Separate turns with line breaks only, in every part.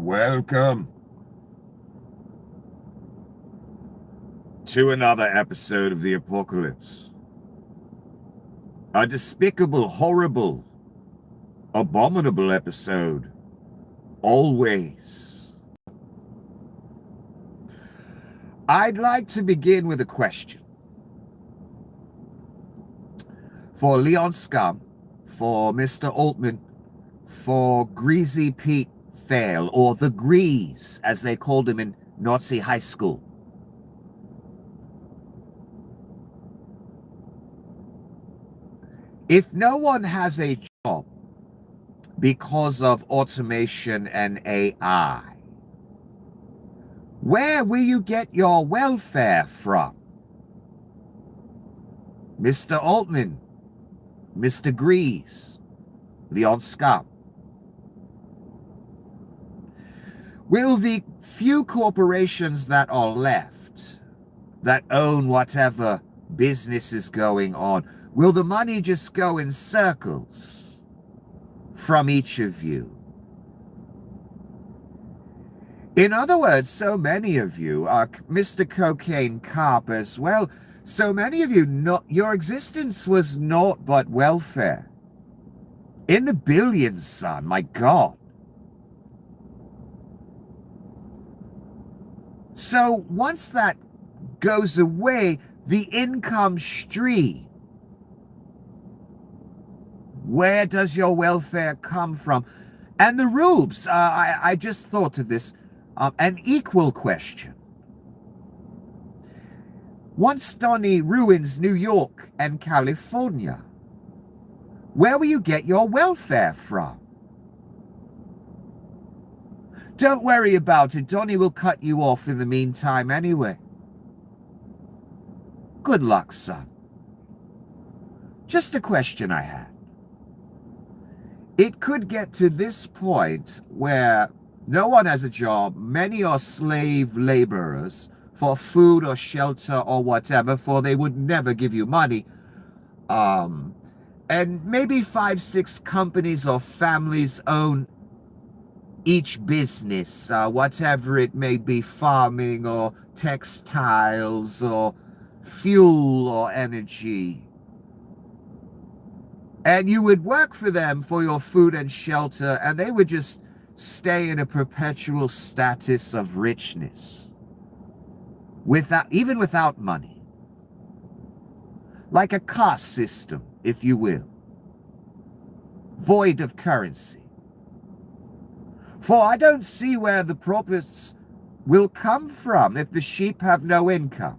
Welcome to another episode of the Apocalypse. A despicable, horrible, abominable episode. Always. I'd like to begin with a question. For Leon Scum, for Mr. Altman, for Greasy Pete Fail, or the Grease, as they called him in Nazi high school. If no one has a job because of automation and AI, where will you get your welfare from? Mr. Altman, Mr. Grease, Leon Scum. Will the few corporations that are left, that own whatever business is going on, will the money just go in circles from each of you? In other words, so many of you are Mr. Cocaine Cop as well. So many of you, your existence was naught but welfare. In the billions, son, my God. So once that goes away, the income stream, where does your welfare come from? And the rubes, I just thought of this, an equal question. Once Donnie ruins New York and California, where will you get your welfare from? Don't worry about it. Donnie will cut you off in the meantime anyway. Good luck, son. Just a question I had. It could get to this point where no one has a job, many are slave laborers for food or shelter or whatever, for they would never give you money. And maybe 5-6 companies or families own each business, whatever it may be, farming or textiles or fuel or energy. And you would work for them for your food and shelter, and they would just stay in a perpetual status of richness, even without money. Like a caste system, if you will, void of currency. For I don't see where the profits will come from if the sheep have no income.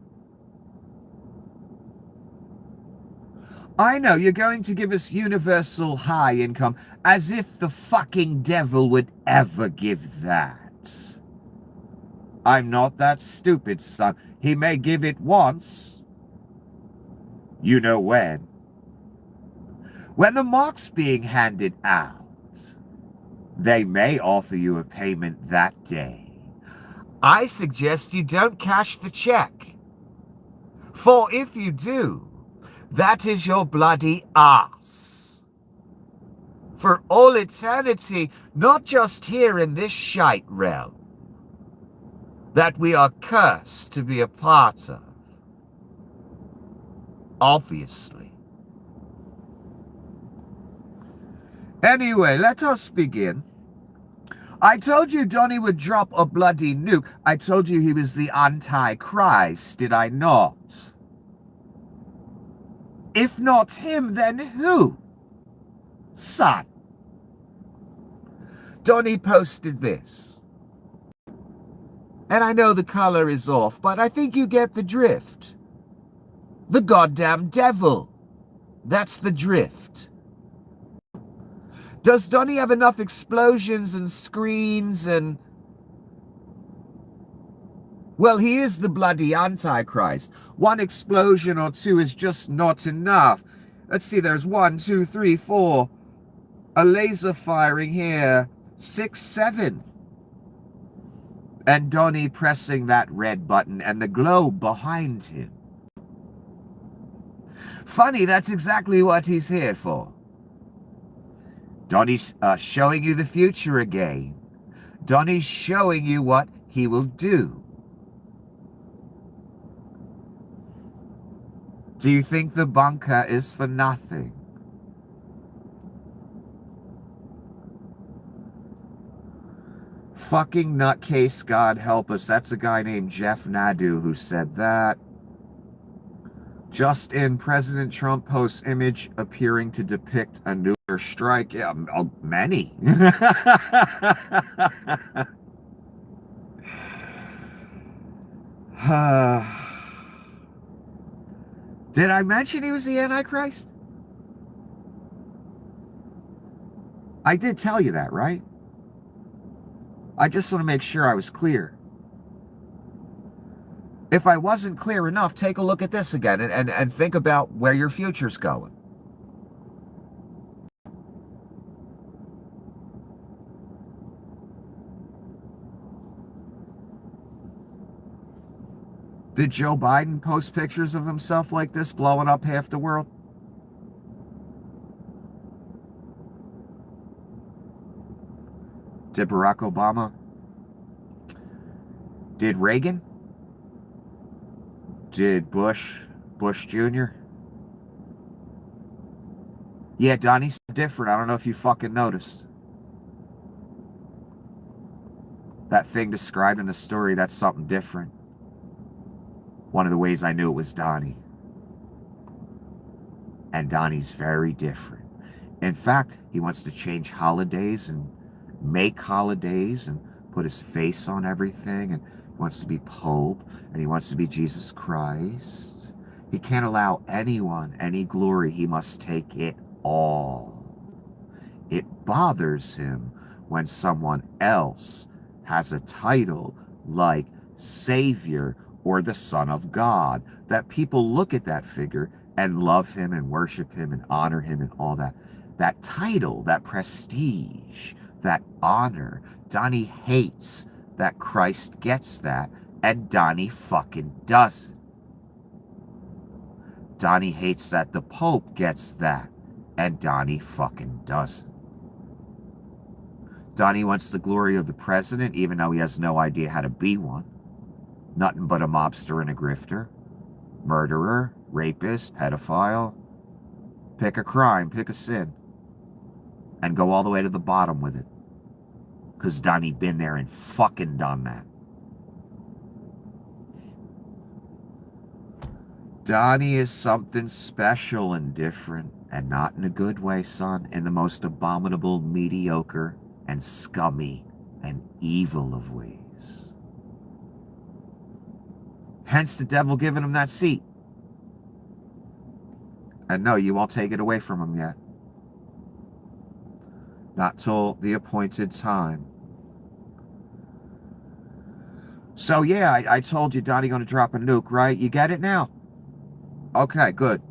I know you're going to give us universal high income, as if the fucking devil would ever give that. I'm not that stupid, son. He may give it once. You know when. When the mark's being handed out, they may offer you a payment that day. I suggest you don't cash the check. For if you do, that is your bloody ass. For all eternity, not just here in this shite realm, that we are cursed to be a part of. Obviously. Anyway, let us begin. I told you Donnie would drop a bloody nuke. I told you he was the Antichrist, did I not? If not him, then who? Son. Donnie posted this. And I know the color is off, but I think you get the drift. The goddamn devil. That's the drift. Does Donnie have enough explosions and screens and... Well, he is the bloody Antichrist. One explosion or two is just not enough. Let's see, there's 1, 2, 3, 4. A laser firing here. 6, 7. And Donnie pressing that red button and the globe behind him. Funny, that's exactly what he's here for. Donnie's showing you the future again. Donnie's showing you what he will do. Do you think the bunker is for nothing? Fucking nutcase, God help us. That's a guy named Jeff Nadu who said that. Just in, President Trump posts image appearing to depict a nuclear strike. Yeah, many. Did I mention he was the Antichrist? I did tell you that, right? I just want to make sure I was clear. If I wasn't clear enough, take a look at this again and think about where your future's going. Did Joe Biden post pictures of himself like this, blowing up half the world? Did Barack Obama? Did Reagan? Did Bush Jr.? Yeah, Donnie's different. I don't know if you fucking noticed. That thing described in the story, that's something different. One of the ways I knew it was Donnie. And Donnie's very different. In fact, he wants to change holidays and make holidays and put his face on everything, and he wants to be Pope, and he wants to be Jesus Christ. He can't allow anyone any glory. He must take it all. It bothers him when someone else has a title like Savior or the Son of God, that people look at that figure and love him and worship him and honor him and all that. That title, that prestige, that honor, Donnie hates that Christ gets that, and Donnie fucking doesn't. Donnie hates that the Pope gets that, and Donnie fucking doesn't. Donnie wants the glory of the president, even though he has no idea how to be one. Nothing but a mobster and a grifter. Murderer, rapist, pedophile. Pick a crime, pick a sin. And go all the way to the bottom with it. Because Donnie been there and fucking done that. Donnie is something special and different, and not in a good way, son. In the most abominable, mediocre, and scummy, and evil of ways. Hence the devil giving him that seat. And no, you won't take it away from him yet. Not till the appointed time. So yeah, I told you Donnie gonna drop a nuke, right? You get it now? Okay, good.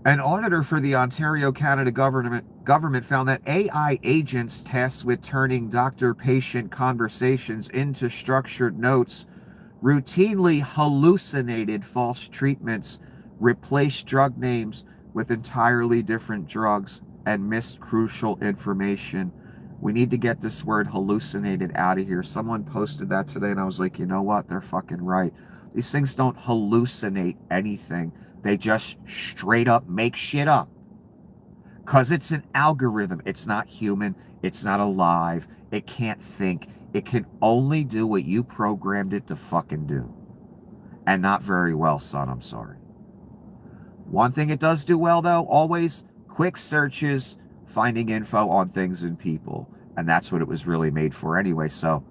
An auditor for the Ontario, Canada government found that AI agents tasked with turning doctor-patient conversations into structured notes routinely hallucinated false treatments, replaced drug names with entirely different drugs, and missed crucial information. We need to get this word hallucinated out of here. Someone posted that today, and I was like, you know what? They're fucking right. These things don't hallucinate anything. They just straight up make shit up. Because it's an algorithm. It's not human. It's not alive. It can't think. It can only do what you programmed it to fucking do. And not very well, son. I'm sorry. One thing it does do well, though, always quick searches, finding info on things and people. And that's what it was really made for anyway. So,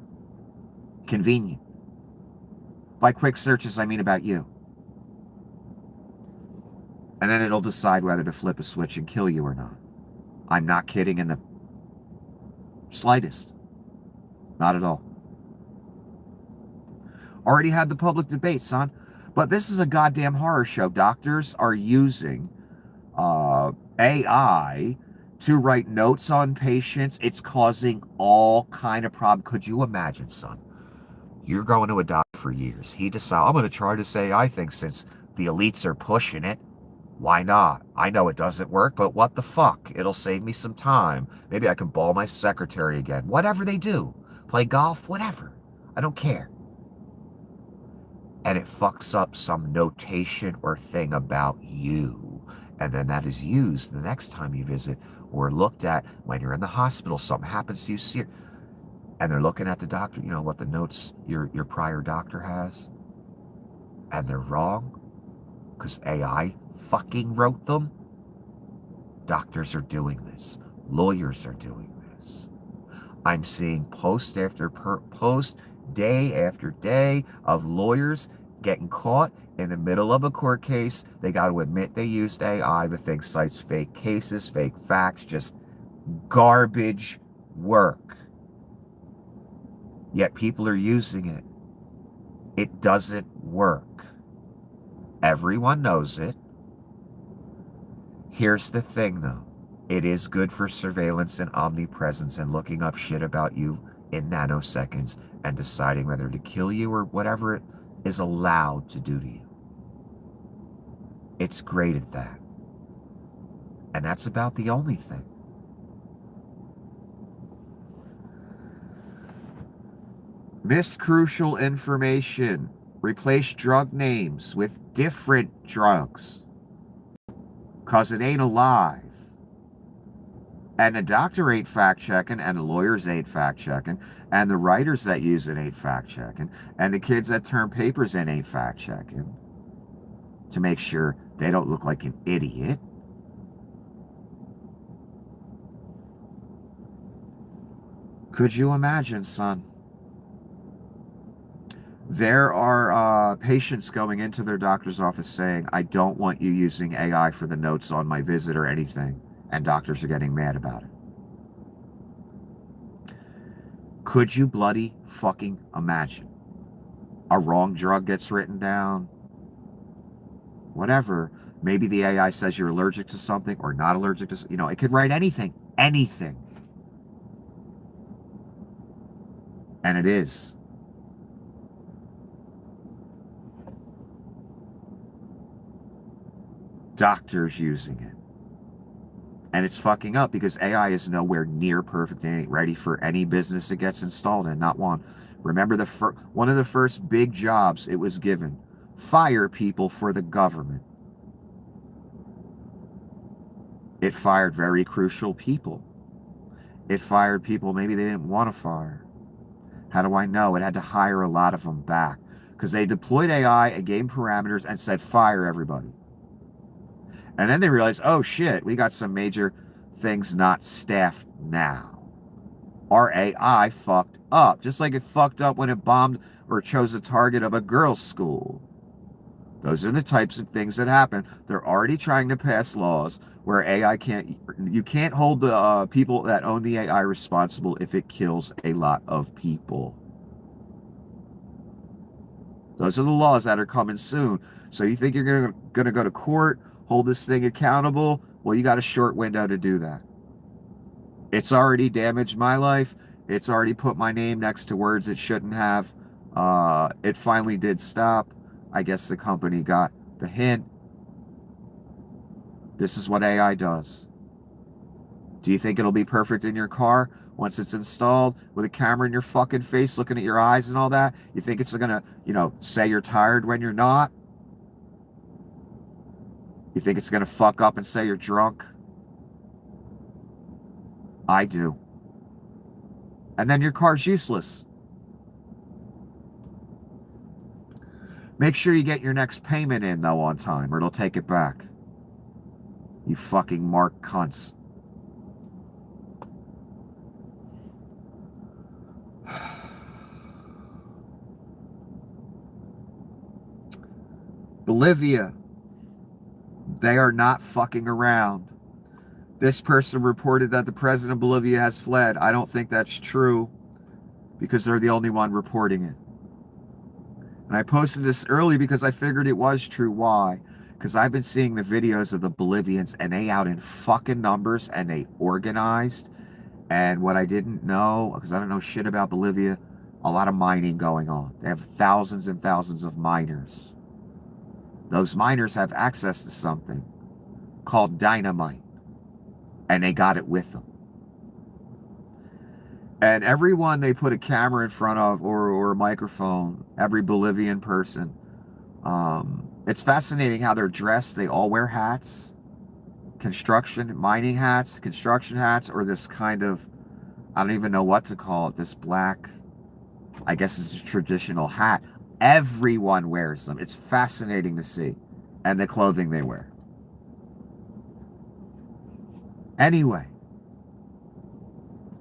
convenient. By quick searches, I mean about you. And then it'll decide whether to flip a switch and kill you or not. I'm not kidding in the slightest. Not at all. Already had the public debate, son. But this is a goddamn horror show. Doctors are using AI to write notes on patients. It's causing all kind of problems. Could you imagine, son? You're going to a doctor for years. He decides, I'm going to try this AI thing since the elites are pushing it. Why not? I know it doesn't work, but what the fuck? It'll save me some time. Maybe I can ball my secretary again. Whatever they do. Play golf, whatever. I don't care. And it fucks up some notation or thing about you. And then that is used the next time you visit or looked at when you're in the hospital. Something happens to you, and they're looking at the doctor, you know, what the notes your prior doctor has. And they're wrong because AI fucking wrote them. Doctors are doing this. Lawyers are doing this. I'm seeing post after post, day after day of lawyers getting caught in the middle of a court case. They got to admit they used AI. The thing cites fake cases, fake facts, just garbage work. Yet people are using it. It doesn't work. Everyone knows it. Here's the thing, though. It is good for surveillance and omnipresence and looking up shit about you in nanoseconds and deciding whether to kill you or whatever it is allowed to do to you. It's great at that. And that's about the only thing. Miss crucial information. Replace drug names with different drugs. 'Cause it ain't alive. And the doctor ain't fact-checking, and the lawyers ain't fact-checking, and the writers that use it ain't fact-checking, and the kids that turn papers in ain't fact-checking to make sure they don't look like an idiot. Could you imagine, son? There are patients going into their doctor's office saying, I don't want you using AI for the notes on my visit or anything. And doctors are getting mad about it. Could you bloody fucking imagine? A wrong drug gets written down. Whatever. Maybe the AI says you're allergic to something or not allergic to, you know, it could write anything. Anything. And it is. Doctors using it. And it's fucking up because AI is nowhere near perfect and ain't ready for any business it gets installed in, not one. Remember one of the first big jobs it was given, fire people for the government. It fired very crucial people. It fired people maybe they didn't want to fire. How do I know? It had to hire a lot of them back because they deployed AI and gave parameters and said fire everybody. And then they realized, oh shit, we got some major things not staffed now. Our AI fucked up, just like it fucked up when it bombed or chose a target of a girls' school. Those are the types of things that happen. They're already trying to pass laws where you can't hold the people that own the AI responsible if it kills a lot of people. Those are the laws that are coming soon. So you think you're going to go to court, hold this thing accountable? Well, you got a short window to do that. It's already damaged my life. It's already put my name next to words it shouldn't have. It finally did stop. I guess the company got the hint. This is what AI does. Do you think it'll be perfect in your car once it's installed with a camera in your fucking face looking at your eyes and all that? You think it's going to, say you're tired when you're not? You think it's going to fuck up and say you're drunk? I do. And then your car's useless. Make sure you get your next payment in, though, on time, or it'll take it back. You fucking mark cunts. Bolivia. They are not fucking around. This person reported that the president of Bolivia has fled. I don't think that's true because they're the only one reporting it. And I posted this early because I figured it was true. Why? Because I've been seeing the videos of the Bolivians and they out in fucking numbers and they organized. And what I didn't know, because I don't know shit about Bolivia, a lot of mining going on. They have thousands and thousands of miners. Those miners have access to something. called dynamite. And they got it with them. And everyone they put a camera in front of or a microphone, every Bolivian person, it's fascinating how they're dressed. They all wear hats, mining hats, construction hats, or this kind of, I don't even know what to call it, this black, I guess it's a traditional hat. Everyone wears them. It's fascinating to see. And the clothing they wear. Anyway,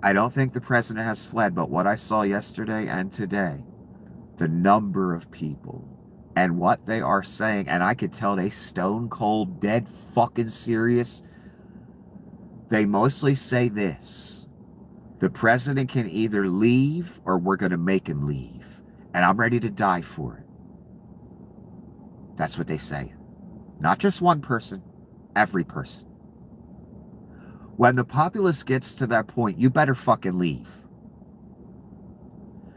I don't think the president has fled, but what I saw yesterday and today, the number of people and what they are saying, and I could tell they stone cold, dead fucking serious. They mostly say this: the president can either leave or we're going to make him leave. And I'm ready to die for it. That's what they say. Not just one person, every person. When the populace gets to that point, you better fucking leave.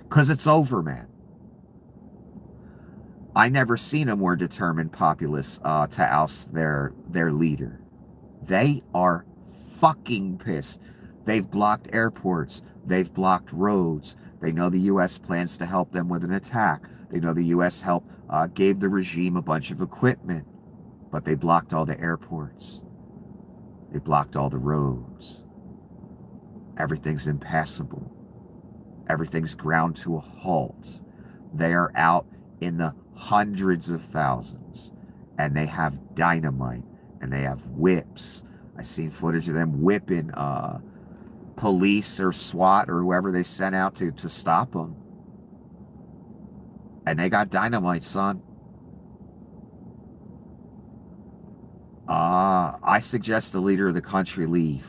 Because it's over, man. I never seen a more determined populace to oust their leader. They are fucking pissed. They've blocked airports. They've blocked roads. They know the U.S. plans to help them with an attack. They know the U.S. gave the regime a bunch of equipment. But they blocked all the airports. They blocked all the roads. Everything's impassable. Everything's ground to a halt. They are out in the hundreds of thousands. And they have dynamite. And they have whips. I seen footage of them whipping police or SWAT or whoever they sent out to stop them. And they got dynamite, son. I suggest the leader of the country leave.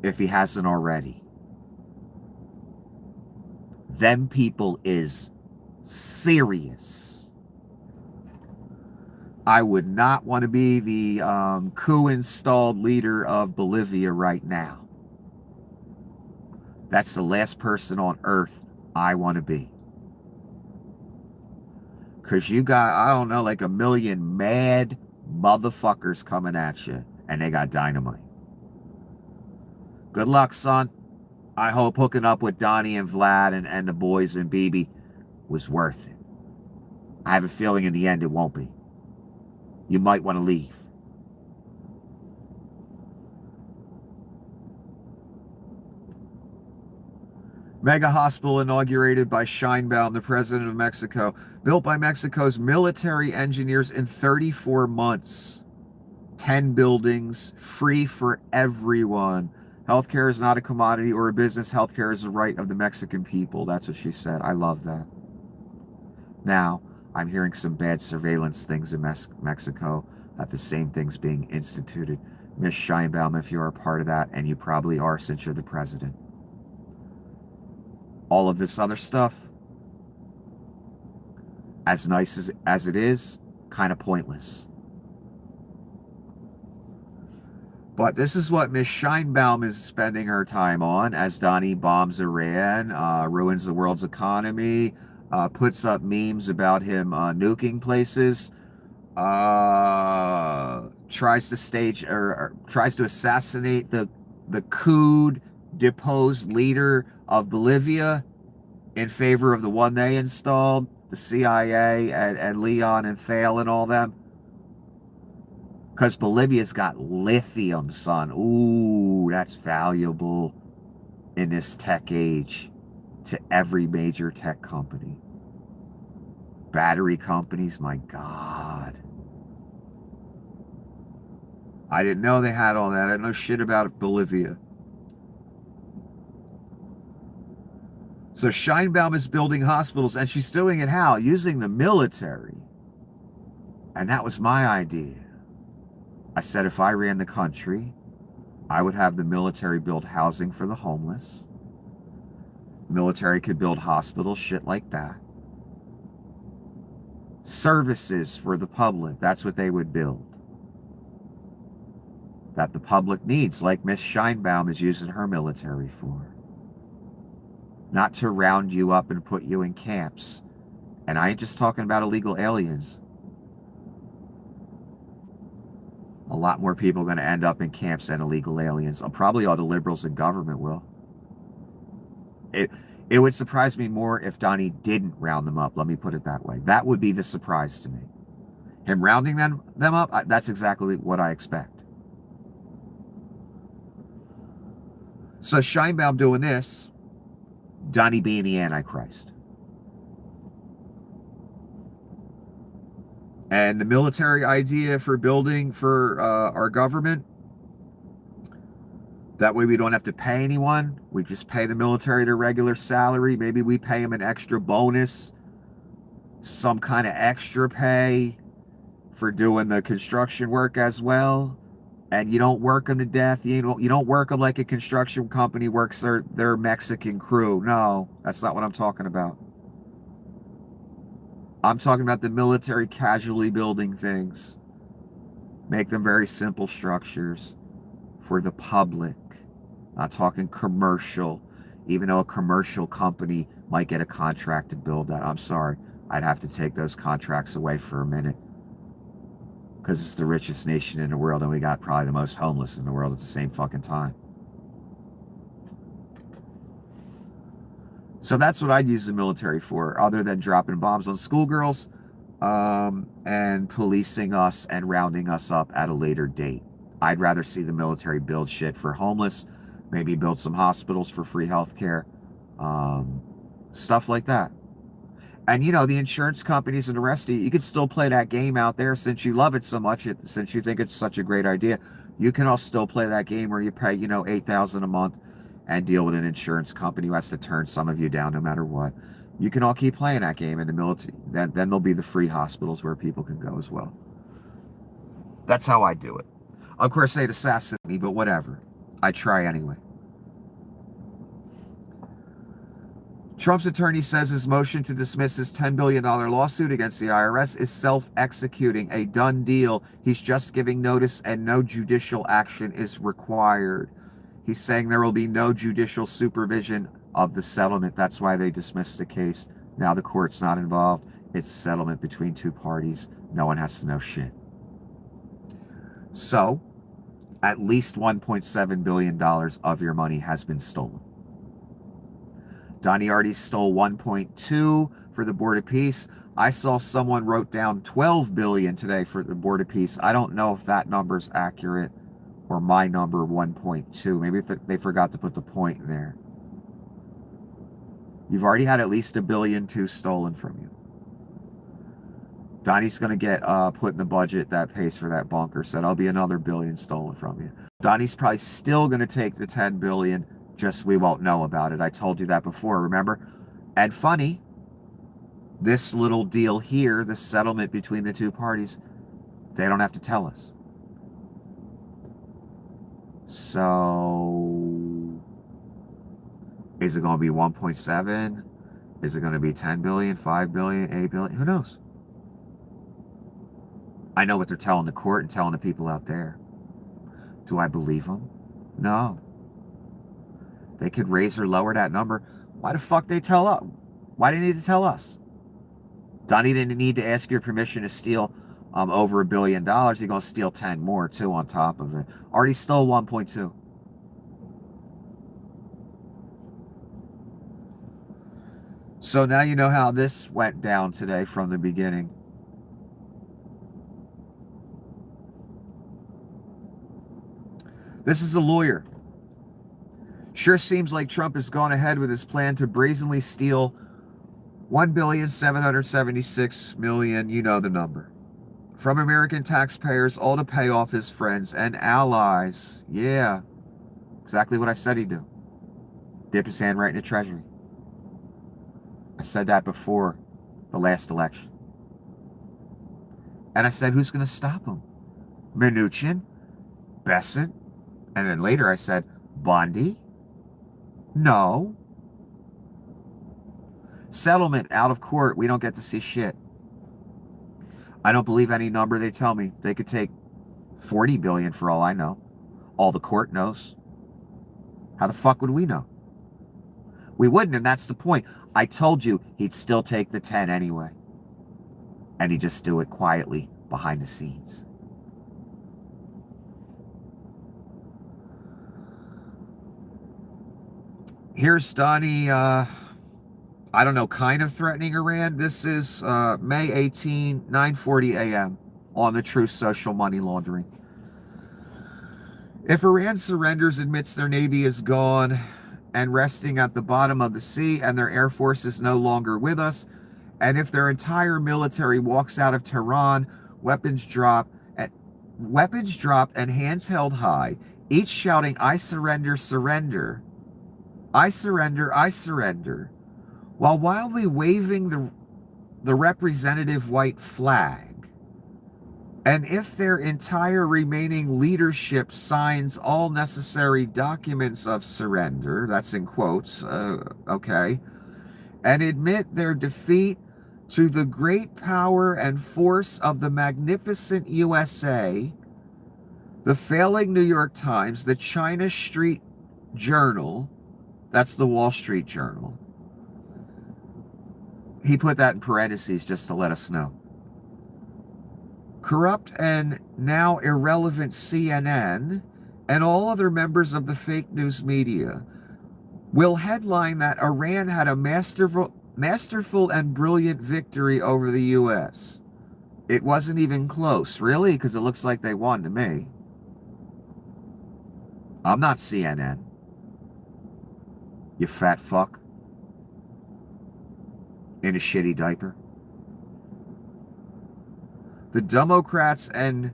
If he hasn't already. Them people is serious. I would not want to be the coup-installed leader of Bolivia right now. That's the last person on earth I want to be. Because you got, I don't know, like a million mad motherfuckers coming at you. And they got dynamite. Good luck, son. I hope hooking up with Donnie and Vlad and the boys and BB was worth it. I have a feeling in the end it won't be. You might want to leave. Mega hospital inaugurated by Sheinbaum, the president of Mexico. Built by Mexico's military engineers in 34 months. 10 buildings, free for everyone. Healthcare is not a commodity or a business. Healthcare is a right of the Mexican people. That's what she said. I love that. Now, I'm hearing some bad surveillance things in Mexico, that the same thing's being instituted. Ms. Sheinbaum, if you're a part of that, and you probably are since you're the president. All of this other stuff, as nice as it is, kind of pointless. But this is what Ms. Sheinbaum is spending her time on, as Donnie bombs Iran, ruins the world's economy, puts up memes about him nuking places, tries to stage or tries to assassinate the coup deposed leader of Bolivia in favor of the one they installed, the CIA and Leon and Thale and all them. Because Bolivia's got lithium, son. Ooh, that's valuable in this tech age to every major tech company. Battery companies, my God. I didn't know they had all that. I didn't know shit about Bolivia. So Sheinbaum is building hospitals, and she's doing it how? Using the military. And that was my idea. I said if I ran the country, I would have the military build housing for the homeless. Military could build hospitals, shit like that. Services for the public, that's what they would build. That the public needs, like Miss Sheinbaum is using her military for. Not to round you up and put you in camps. And I ain't just talking about illegal aliens. A lot more people are going to end up in camps than illegal aliens. Probably all the liberals in government will. It would surprise me more if Donnie didn't round them up. Let me put it that way. That would be the surprise to me. Him rounding them up, that's exactly what I expect. So Sheinbaum doing this, Donnie being the Antichrist. And the military idea for building for our government, that way we don't have to pay anyone. We just pay the military their regular salary. Maybe we pay them an extra bonus, some kind of extra pay for doing the construction work as well. And you don't work them to death. You don't work them like a construction company works their Mexican crew. No, that's not what I'm talking about. I'm talking about the military casually building things. Make them very simple structures for the public. Not talking commercial, even though a commercial company might get a contract to build that. I'm sorry, I'd have to take those contracts away for a minute. Because it's the richest nation in the world and we got probably the most homeless in the world at the same fucking time. So that's what I'd use the military for, other than dropping bombs on schoolgirls and policing us and rounding us up at a later date. I'd rather see the military build shit for homeless, maybe build some hospitals for free healthcare, stuff like that. And, you know, the insurance companies and the rest of you could still play that game out there since you love it so much, since you think it's such a great idea. You can all still play that game where you pay, you know, $8,000 a month and deal with an insurance company who has to turn some of you down no matter what. You can all keep playing that game in the military. Then there'll be the free hospitals where people can go as well. That's how I do it. Of course, they'd assassinate me, but whatever. I try anyway. Trump's attorney says his motion to dismiss his $10 billion lawsuit against the IRS is self-executing, a done deal. He's just giving notice and no judicial action is required. He's saying there will be no judicial supervision of the settlement. That's why they dismissed the case. Now the court's not involved. It's a settlement between two parties. No one has to know shit. So, at least $1.7 billion of your money has been stolen. Donnie already stole 1.2 for the Board of Peace. I saw someone wrote down 12 billion today for the Board of Peace. I don't know if that number's accurate or my number 1.2. Maybe they forgot to put the point there. You've already had at least $1.2 billion stolen from you. Donnie's going to get put in the budget that pays for that bunker. Said, I'll be another $1 billion stolen from you. Donnie's probably still going to take the $10 billion. Just we won't know about it. I told you that before, remember? And funny, this little deal here, the settlement between the two parties, they don't have to tell us. So, is it going to be 1.7? Is it going to be 10 billion, 5 billion, 8 billion? Who knows? I know what they're telling the court and telling the people out there. Do I believe them? No. They could raise or lower that number. Why the fuck they tell us? Why do they need to tell us? Donnie didn't need to ask your permission to steal over $1 billion. He's going to steal 10 more, too, on top of it. Already stole 1.2. So now you know how this went down today from the beginning. This is a lawyer. Sure seems like Trump has gone ahead with his plan to brazenly steal $1,776,000,000, you know the number, from American taxpayers, all to pay off his friends and allies. Yeah, exactly what I said he'd do. Dip his hand right in the treasury. I said that before the last election. And I said, who's going to stop him? Mnuchin? Bessent? And then later I said, Bondi? No. Settlement out of court. We don't get to see shit. I don't believe any number they tell me. They could take 40 billion for all I know. All the court knows. How the fuck would we know? We wouldn't, and that's the point. I told you he'd still take the 10 anyway. And he'd just do it quietly behind the scenes. Here's Donnie, I don't know, kind of threatening Iran. This is May 18, 9:40 a.m. on the Truth Social Money Laundering. If Iran surrenders, admits their navy is gone and resting at the bottom of the sea, and their air force is no longer with us, and if their entire military walks out of Tehran, weapons dropped and hands held high, each shouting, "I surrender, surrender. I surrender, I surrender," while wildly waving the representative white flag. And if their entire remaining leadership signs all necessary documents of surrender, that's in quotes, okay, and admit their defeat to the great power and force of the magnificent USA, the failing New York Times, the China Street Journal, that's the Wall Street Journal. He put that in parentheses just to let us know. Corrupt and now irrelevant CNN and all other members of the fake news media will headline that Iran had a masterful and brilliant victory over the U.S. It wasn't even close. Really? Because it looks like they won to me. I'm not CNN. You fat fuck. In a shitty diaper. The Democrats and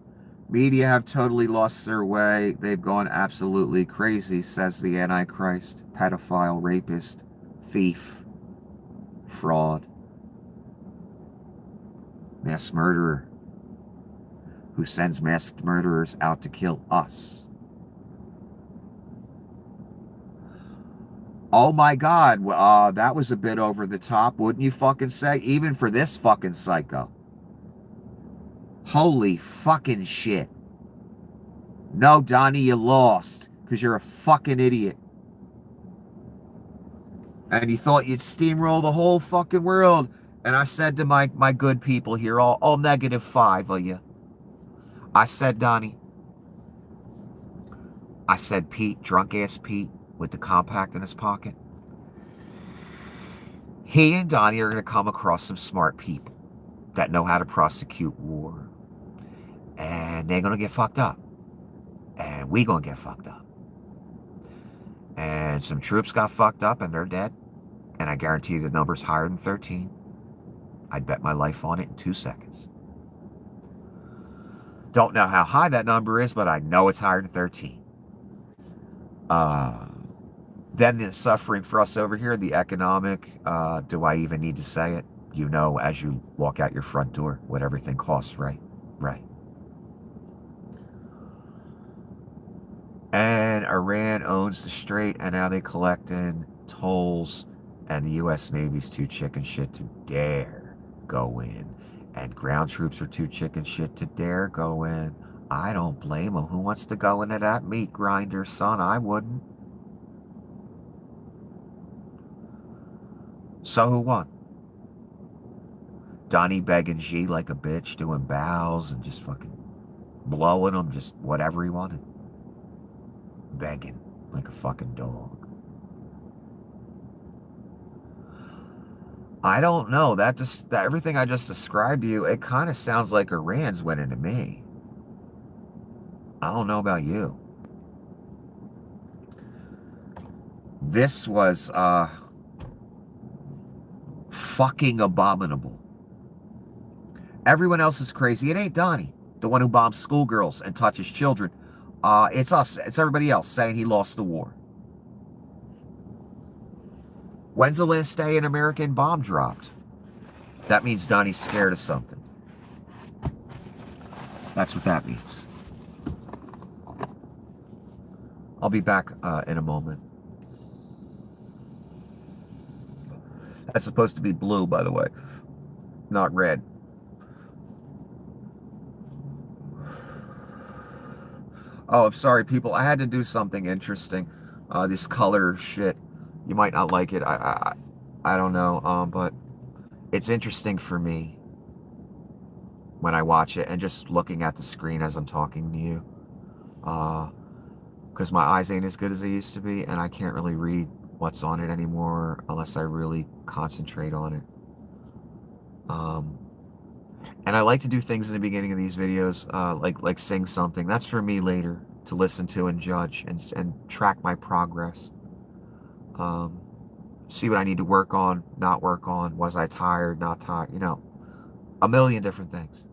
media have totally lost their way. They've gone absolutely crazy, says the Antichrist, pedophile, rapist, thief, fraud, mass murderer who sends masked murderers out to kill us. Oh my God, that was a bit over the top, wouldn't you fucking say? Even for this fucking psycho. Holy fucking shit. No, Donnie, you lost because you're a fucking idiot. And you thought you'd steamroll the whole fucking world. And I said to my good people here, all -5 of you. I said, Donnie. I said, Pete, drunk-ass Pete, with the compact in his pocket. He and Donnie are going to come across some smart people that know how to prosecute war. And they're going to get fucked up. And we going to get fucked up. And some troops got fucked up and they're dead. And I guarantee the number's higher than 13. I'd bet my life on it in 2 seconds. Don't know how high that number is, but I know it's higher than 13. Then the suffering for us over here, the economic, do I even need to say it? You know, as you walk out your front door, what everything costs, right? Right. And Iran owns the strait, and now they collect in tolls, and the U.S. Navy's too chicken shit to dare go in. And ground troops are too chicken shit to dare go in. I don't blame them. Who wants to go into that meat grinder, son? I wouldn't. So who won? Donnie begging Xi like a bitch, doing bows and just fucking blowing him, just whatever he wanted. Begging like a fucking dog. I don't know. That everything I just described to you, it kind of sounds like Iran's winning to me. I don't know about you. This was fucking abominable. Everyone else is crazy. It ain't Donnie, the one who bombs schoolgirls and touches children. It's us. It's everybody else saying he lost the war. When's the last day an American bomb dropped? That means Donnie's scared of something. That's what that means. I'll be back in a moment. That's supposed to be blue, by the way, not red. Oh, I'm sorry, people. I had to do something interesting. This color shit. You might not like it. I don't know. But it's interesting for me when I watch it and just looking at the screen as I'm talking to you. Because my eyes ain't as good as they used to be, and I can't really read what's on it anymore unless I really concentrate on it. And I like to do things in the beginning of these videos, like sing something. That's for me later to listen to and judge and track my progress. Um, See what I need to work on, not work on. Was I tired, not tired? You know, a million different things.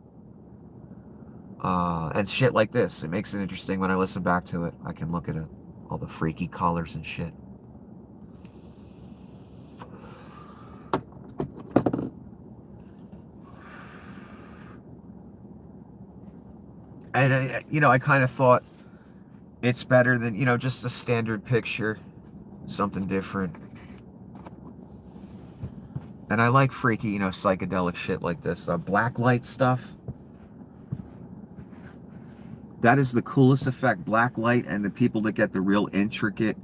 And shit like this. It makes it interesting when I listen back to it. I can look at it, all the freaky colors and shit. And, I kind of thought it's better than, just a standard picture, something different. And I like freaky, psychedelic shit like this. Blacklight stuff. That is the coolest effect. Blacklight, and the people that get the real intricate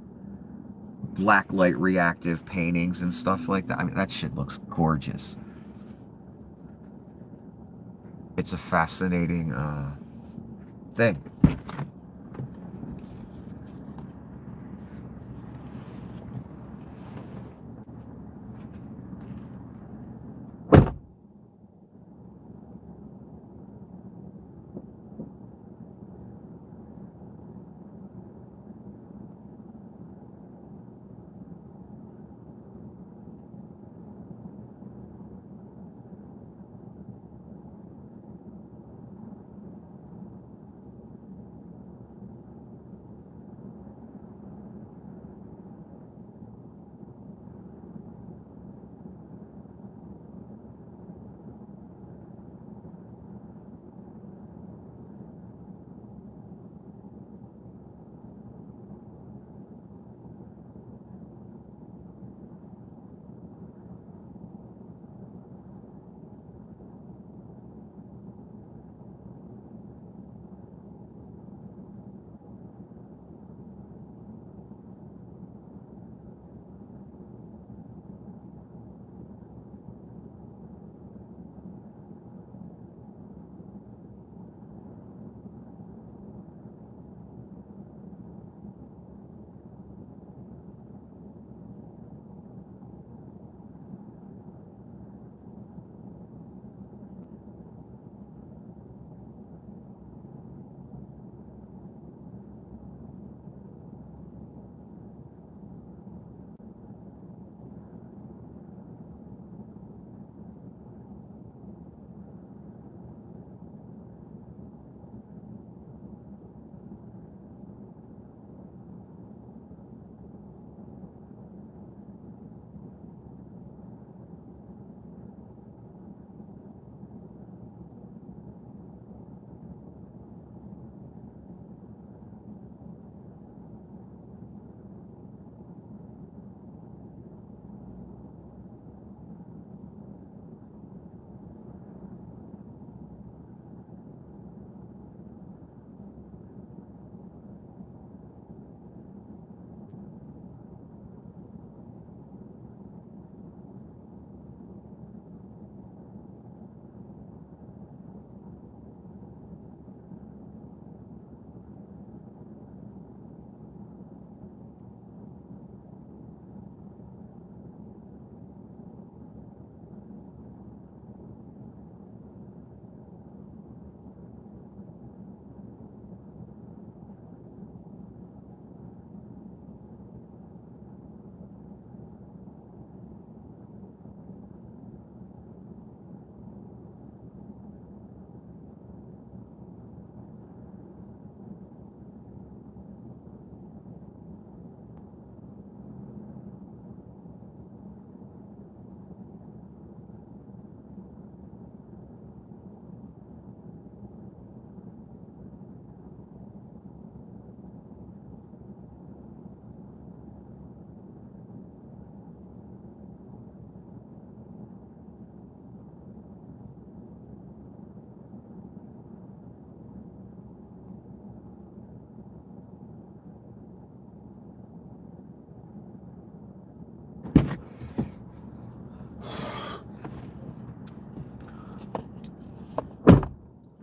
blacklight reactive paintings and stuff like that. I mean, that shit looks gorgeous. It's a fascinating thing.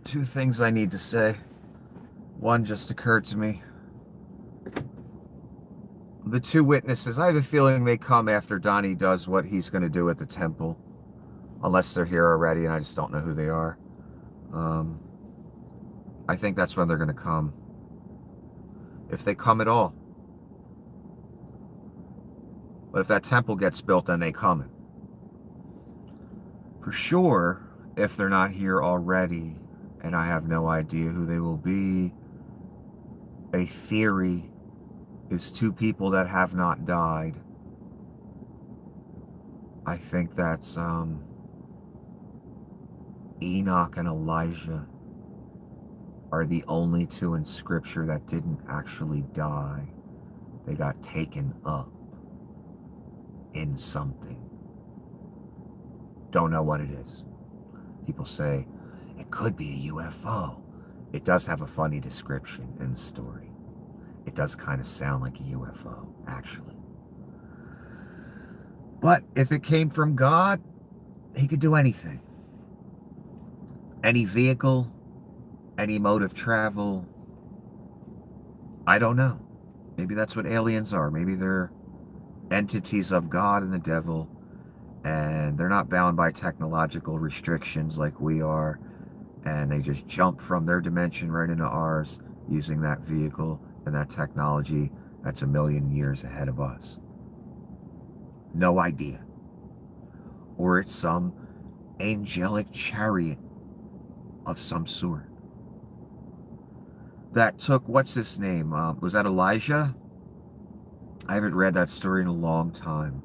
Two things I need to say. One just occurred to me. the two witnesses, I have a feeling they come after Donnie does what he's going to do at the temple. Unless they're here already and I just don't know who they are. I think that's when they're going to come. If they come at all. But if that temple gets built, then they come. For sure, if they're not here already, and I have no idea who they will be, a theory is two people that have not died. I think that's Enoch and Elijah are the only two in Scripture that didn't actually die. They got taken up in something. Don't know what it is. People say, it could be a UFO. It does have a funny description in the story. It does kind of sound like a UFO, actually. But if it came from God, he could do anything. Any vehicle, any mode of travel. I don't know. Maybe that's what aliens are. Maybe they're entities of God and the devil, and they're not bound by technological restrictions like we are, and they just jump from their dimension right into ours using that vehicle and that technology that's a million years ahead of us. No idea. Or it's some angelic chariot of some sort that took, what's his name? Was that Elijah? I haven't read that story in a long time.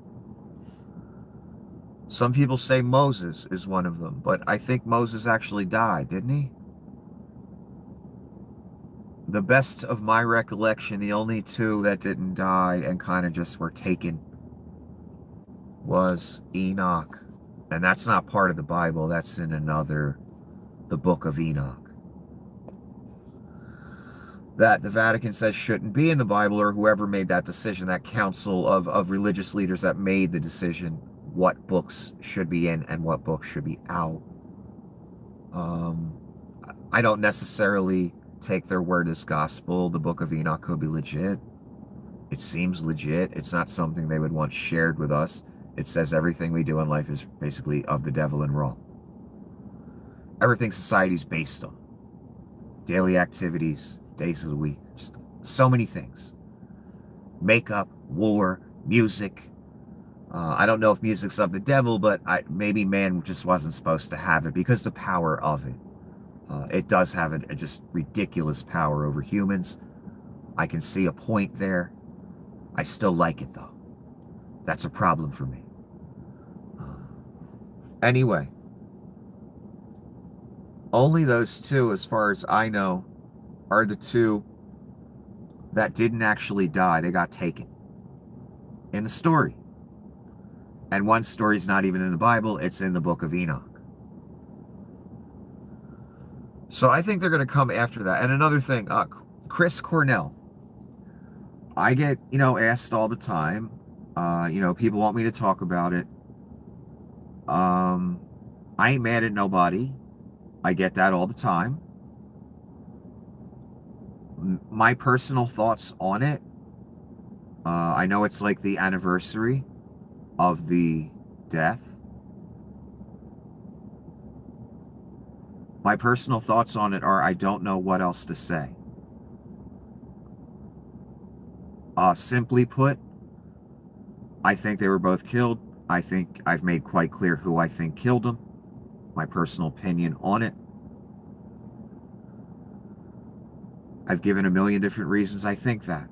Some people say Moses is one of them, but I think Moses actually died, didn't he? The best of my recollection, the only two that didn't die and kind of just were taken was Enoch. And that's not part of the Bible. That's in the book of Enoch. That the Vatican says shouldn't be in the Bible, or whoever made that decision, that council of religious leaders that made the decision what books should be in and what books should be out. I don't necessarily take their word as gospel. The book of Enoch could be legit. It seems legit. It's not something they would want shared with us. It says everything we do in life is basically of the devil and wrong. Everything society's based on. Daily activities, days of the week, just so many things. Makeup, war, music. I don't know if music's of the devil, but maybe man just wasn't supposed to have it because the power of it. It does have a just ridiculous power over humans. I can see a point there. I still like it, though. That's a problem for me. Anyway, only those two, as far as I know, are the two that didn't actually die. They got taken in the story. And one story's not even in the Bible. It's in the book of Enoch. So I think they're going to come after that. And another thing, Chris Cornell. I get, asked all the time. People want me to talk about it. I ain't mad at nobody. I get that all the time. My personal thoughts on it. I know it's like the anniversary of the death. My personal thoughts on it are I don't know what else to say. Simply put, I think they were both killed. I think I've made quite clear who I think killed them. My personal opinion on it. I've given a million different reasons I think that.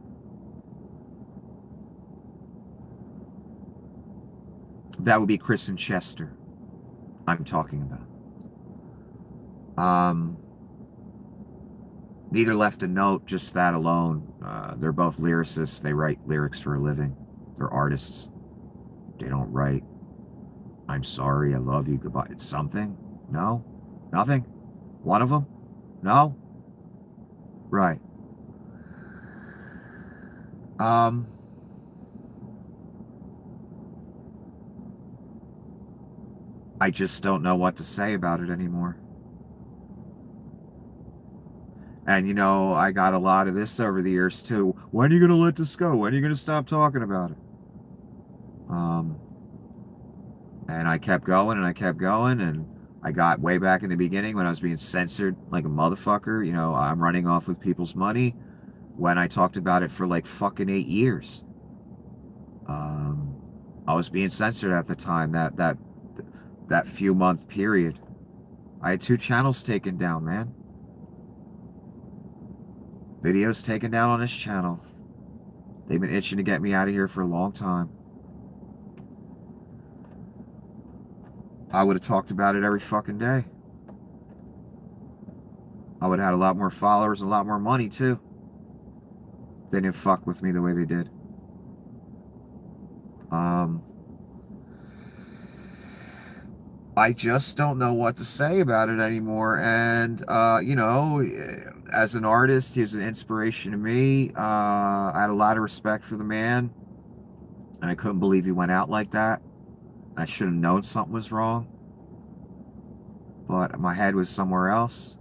That would be Chris and Chester I'm talking about. Neither left a note, just that alone. They're both lyricists. They write lyrics for a living. They're artists. They don't write, I'm sorry, I love you, goodbye. It's something? No? Nothing? One of them? No? Right. I just don't know what to say about it anymore. And, you know, I got a lot of this over the years, too. When are you going to let this go? When are you going to stop talking about it? And I kept going and I kept going. And I got way back in the beginning when I was being censored like a motherfucker. You know, I'm running off with people's money when I talked about it for like fucking 8 years. I was being censored at the time, that few month period. I had 2 channels taken down, man. Videos taken down on this channel. They've been itching to get me out of here for a long time. I would have talked about it every fucking day. I would have had a lot more followers and a lot more money, too. They didn't fuck with me the way they did. I just don't know what to say about it anymore. And, you know, as an artist, he was an inspiration to me. I had a lot of respect for the man. And I couldn't believe he went out like that. I should have known something was wrong. But my head was somewhere else.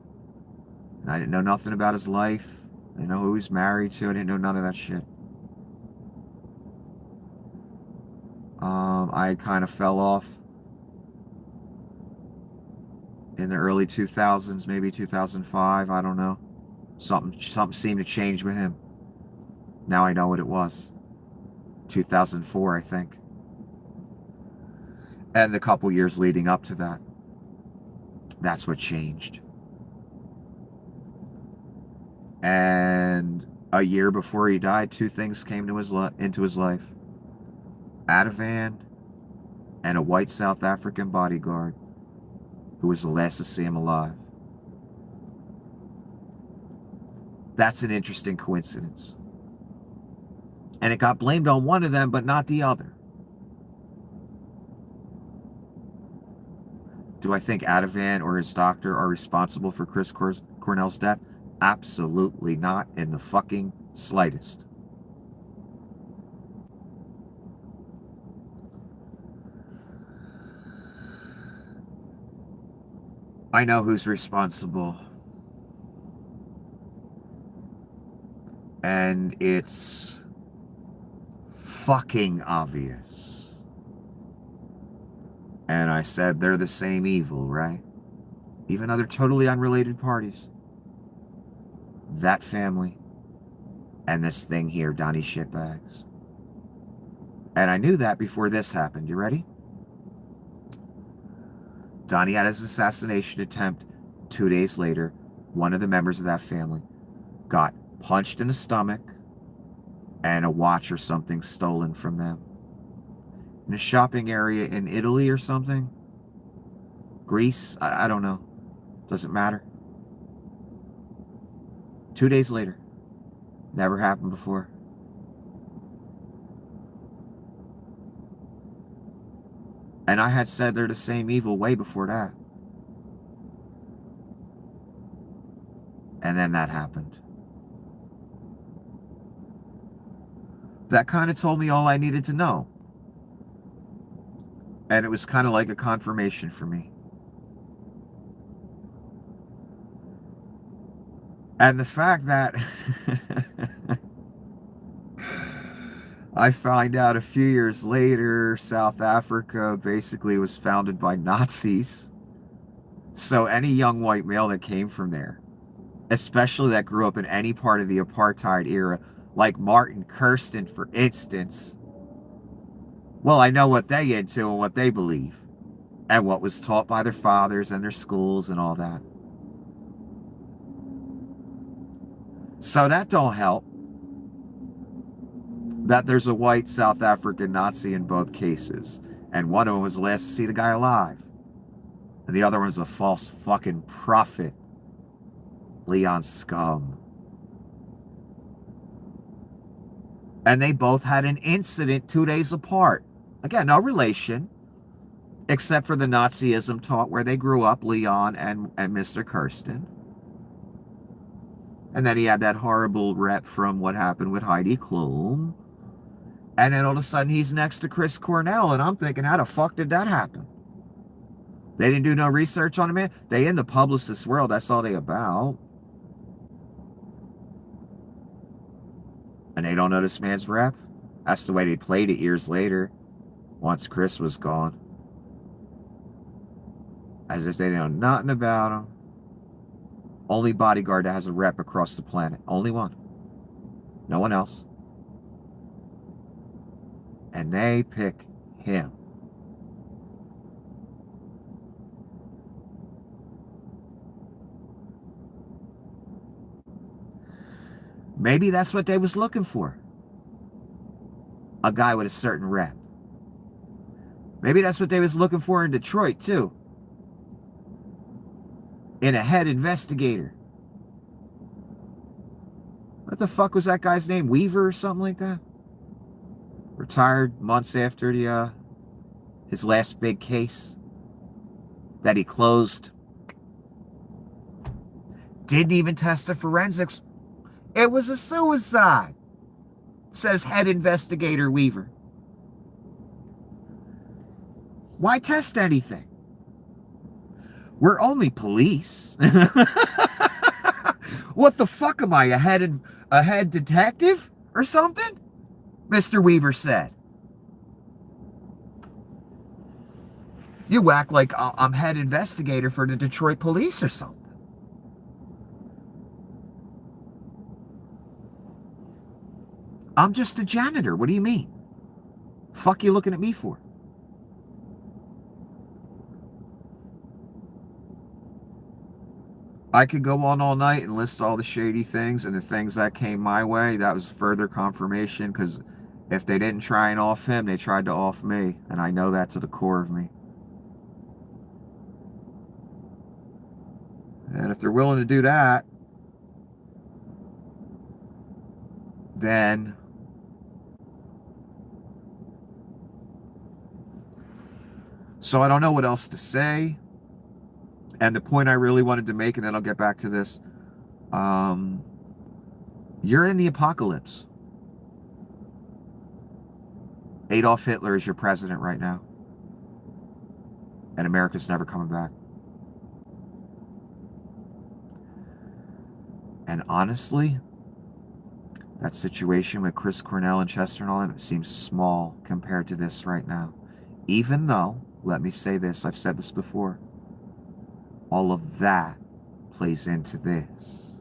And I didn't know nothing about his life. I didn't know who he was married to. I didn't know none of that shit. I kind of fell off in the early 2000s, maybe 2005. I don't know. Something seemed to change with him. Now I know what it was. 2004, I think. And the couple years leading up to that. That's what changed. And a year before he died, 2 things came to into his life. Ativan and a white South African bodyguard who was the last to see him alive. That's an interesting coincidence. And it got blamed on one of them, but not the other. Do I think Ativan or his doctor are responsible for Chris Cornell's death? Absolutely not in the fucking slightest. I know who's responsible. And it's fucking obvious. And I said they're the same evil, right? Even though they're totally unrelated parties. That family and this thing here, Donnie Shitbags. And I knew that before this happened. You ready? Donnie had his assassination attempt. 2 days later, one of the members of that family got punched in the stomach and a watch or something stolen from them. In a shopping area in Italy or something? Greece? I don't know. Doesn't matter. 2 days later. Never happened before. And I had said they're the same evil way before that. And then that happened. That kind of told me all I needed to know. And it was kind of like a confirmation for me. And the fact that I find out a few years later, South Africa basically was founded by Nazis. So any young white male that came from there, especially that grew up in any part of the apartheid era, like Martin Kirsten, for instance, well, I know what they into and what they believe and what was taught by their fathers and their schools and all that. So that don't help. That there's a white South African Nazi in both cases. And one of them was the last to see the guy alive. And the other one's a false fucking prophet. Leon Scum. And they both had an incident 2 days apart. Again, no relation. Except for the Nazism taught where they grew up, Leon and Mr. Kirsten. And then he had that horrible rep from what happened with Heidi Klum. And then all of a sudden he's next to Chris Cornell. And I'm thinking, how the fuck did that happen? They didn't do no research on him, man. They in the publicist world. That's all they about. And they don't know this man's rep? That's the way they played it years later, once Chris was gone. As if they know nothing about him. Only bodyguard that has a rep across the planet. Only one. No one else. And they pick him. Maybe that's what they was looking for. A guy with a certain rep. Maybe that's what they was looking for in Detroit, too. In a head investigator. What the fuck was that guy's name? Weaver or something like that? Retired months after his last big case that he closed. Didn't even test the forensics. It was a suicide, says head investigator Weaver. Why test anything? We're only police. What the fuck am I, a head detective or something? Mr. Weaver said. You act like I'm head investigator for the Detroit police or something. I'm just a janitor. What do you mean? Fuck you looking at me for? I could go on all night and list all the shady things and the things that came my way. That was further confirmation, because if they didn't try and off him, they tried to off me. And I know that to the core of me. And if they're willing to do that, then so I don't know what else to say. And the point I really wanted to make, and then I'll get back to this. You're in the apocalypse. Adolf Hitler is your president right now. And America's never coming back. And honestly, that situation with Chris Cornell and Chester and all that seems small compared to this right now. Even though, let me say this, I've said this before, all of that plays into this.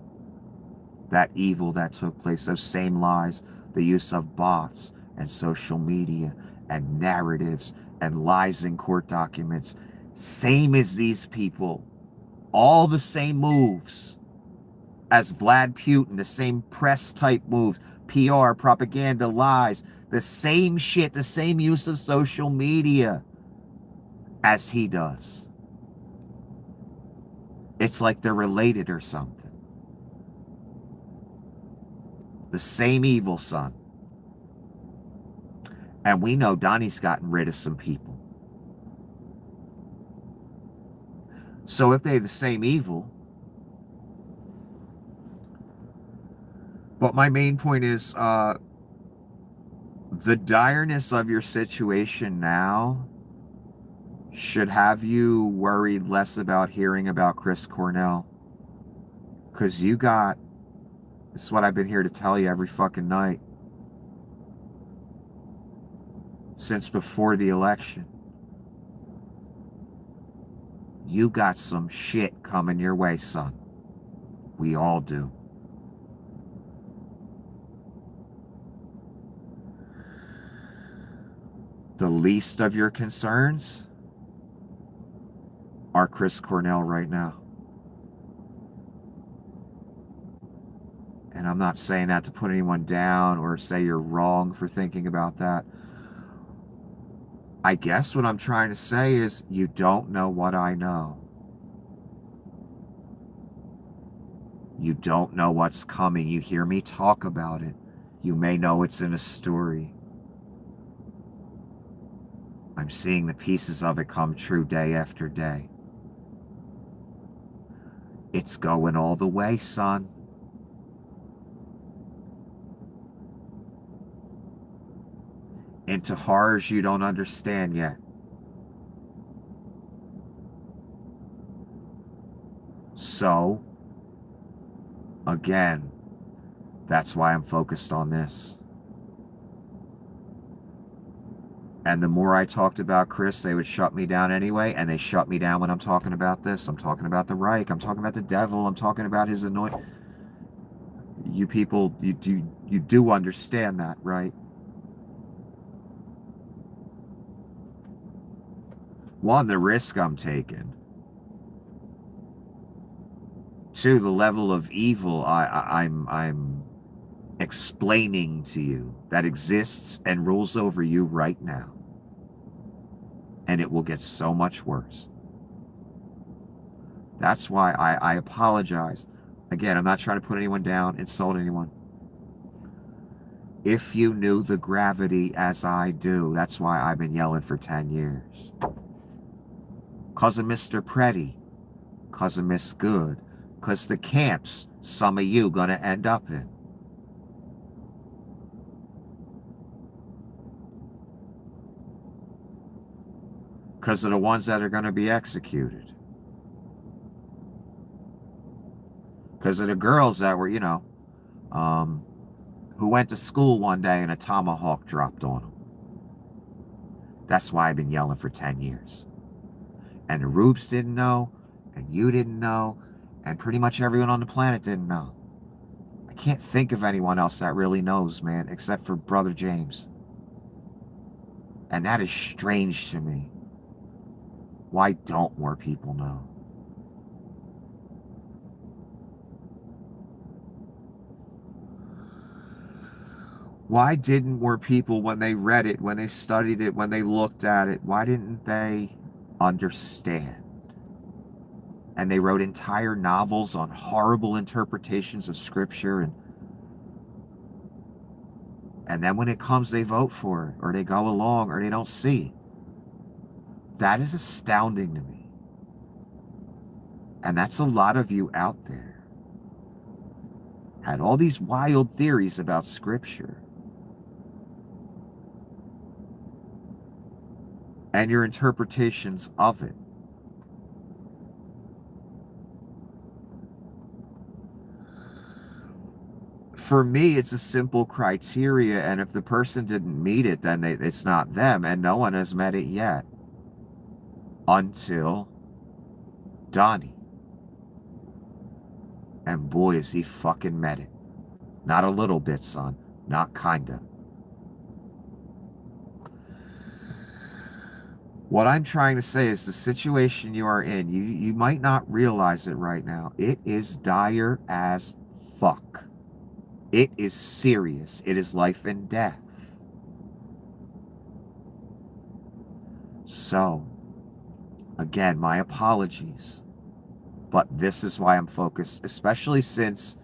That evil that took place, those same lies, the use of bots and social media and narratives and lies in court documents, same as these people, all the same moves as Vlad Putin, the same press type moves, PR, propaganda, lies, the same shit, the same use of social media as he does. It's like they're related or something. The same evil, son. And we know Donnie's gotten rid of some people. So if they're the same evil. But my main point is the direness of your situation now should have you worried less about hearing about Chris Cornell. Because you got, this is what I've been here to tell you every fucking night since before the election. You got some shit coming your way, son. We all do. The least of your concerns are Chris Cornell right now. And I'm not saying that to put anyone down or say you're wrong for thinking about that. I guess what I'm trying to say is you don't know what I know. You don't know what's coming. You hear me talk about it. You may know it's in a story. I'm seeing the pieces of it come true day after day. It's going all the way, son. Into horrors you don't understand yet. So, again, That's why I'm focused on this. And the more I talked about Chris, they would shut me down anyway, and they shut me down when I'm talking about this. I'm talking about the Reich. I'm talking about the devil. I'm talking about his anointing. You people, you do understand that, right? One, the risk I'm taking. Two, the level of evil I'm explaining to you that exists and rules over you right now. And it will get so much worse. That's why I apologize. Again, I'm not trying to put anyone down, insult anyone. If you knew the gravity as I do, that's why I've been yelling for 10 years. Cause of Mr. Pretty, cause of Miss Good, cause the camps some of you gonna end up in. Because of the ones that are going to be executed. Because of the girls that were, who went to school one day and a tomahawk dropped on them. That's why I've been yelling for 10 years. And the Rubes didn't know, and you didn't know, and pretty much everyone on the planet didn't know. I can't think of anyone else that really knows, man, except for Brother James. And that is strange to me. Why don't more people know? Why didn't more people, when they read it, when they studied it, when they looked at it, why didn't they understand? And they wrote entire novels on horrible interpretations of scripture, and then when it comes, they vote for it, or they go along, or they don't see. That is astounding to me. And that's a lot of you out there. Had all these wild theories about scripture. And your interpretations of it. For me, it's a simple criteria, and if the person didn't meet it, then it's not them, and no one has met it yet. Until Donnie. And boy, has he fucking met it. Not a little bit, son. Not kinda. What I'm trying to say is the situation you are in, you might not realize it right now. It is dire as fuck. It is serious. It is life and death. So, again, my apologies. But this is why I'm focused, especially since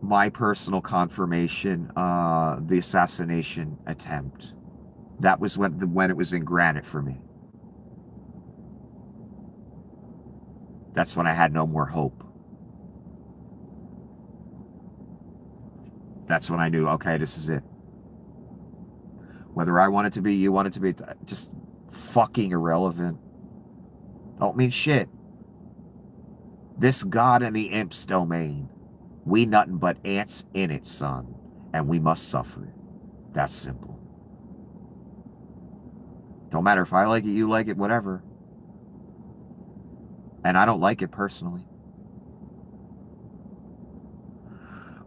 my personal confirmation, the assassination attempt. That was when it was in granite for me. That's when I had no more hope. That's when I knew, okay, this is it. Whether I want it to be, you want it to be, just fucking irrelevant. Don't mean shit. This God in the imp's domain. We nothing but ants in it, son. And we must suffer it. That's simple. Don't matter if I like it, you like it, whatever. And I don't like it personally.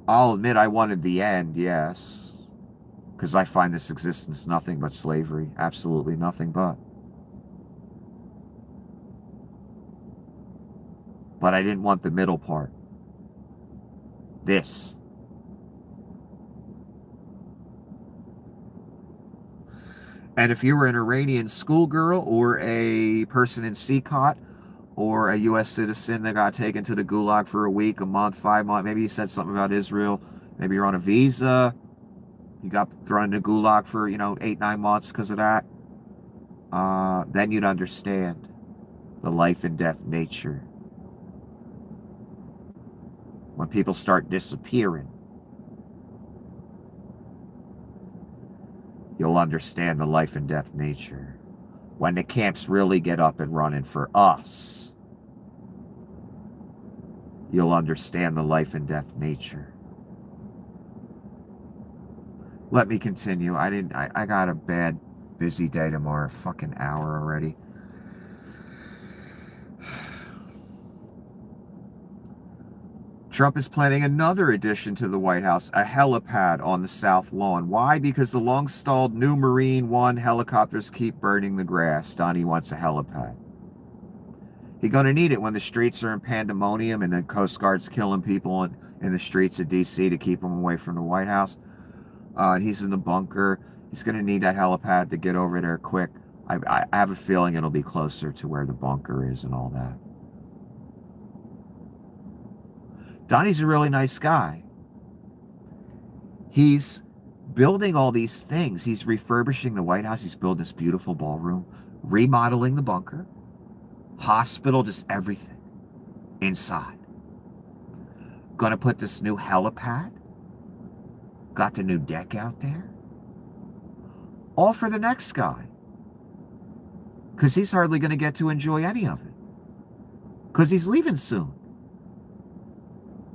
I'll admit I wanted the end, yes. Because I find this existence nothing but slavery. Absolutely nothing but. But I didn't want the middle part. This. And if you were an Iranian schoolgirl or a person in CCOT or a U.S. citizen that got taken to the Gulag for a week, a month, 5 months, maybe you said something about Israel, maybe you're on a visa, you got thrown into Gulag for, 8, 9 months because of that, then you'd understand the life and death nature. When people start disappearing, you'll understand the life and death nature. When the camps really get up and running for us. you'll understand the life and death nature. Let me continue. I got a bad, busy day tomorrow. Fucking hour already. Trump is planning another addition to the White House, a helipad on the South Lawn. Why? Because the long-stalled new Marine One helicopters keep burning the grass. Donnie wants a helipad. He's going to need it when the streets are in pandemonium and the Coast Guard's killing people in the streets of D.C. to keep them away from the White House. And he's in the bunker. He's going to need that helipad to get over there quick. I have a feeling it'll be closer to where the bunker is and all that. Donnie's a really nice guy. He's building all these things. He's refurbishing the White House. He's building this beautiful ballroom, remodeling the bunker, hospital, just everything inside. Gonna put this new helipad. Got the new deck out there. All for the next guy. Because he's hardly going to get to enjoy any of it. Because he's leaving soon.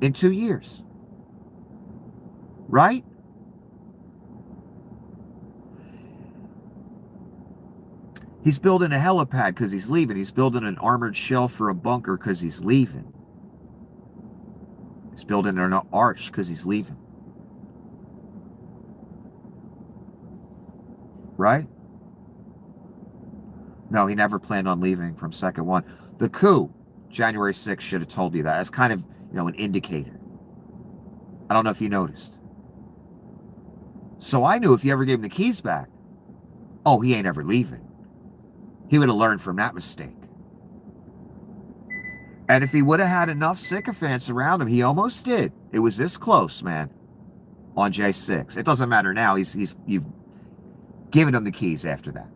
In 2 years. Right? He's building a helipad because he's leaving. He's building an armored shell for a bunker because he's leaving. He's building an arch because he's leaving. Right? No, he never planned on leaving from second one. The coup, January 6th, should have told you that. It's kind of, an indicator. I don't know if you noticed. So I knew if you ever gave him the keys back, oh, he ain't ever leaving. He would have learned from that mistake. And if he would have had enough sycophants around him, he almost did. It was this close, man, on J6. It doesn't matter now. You've given him the keys after that.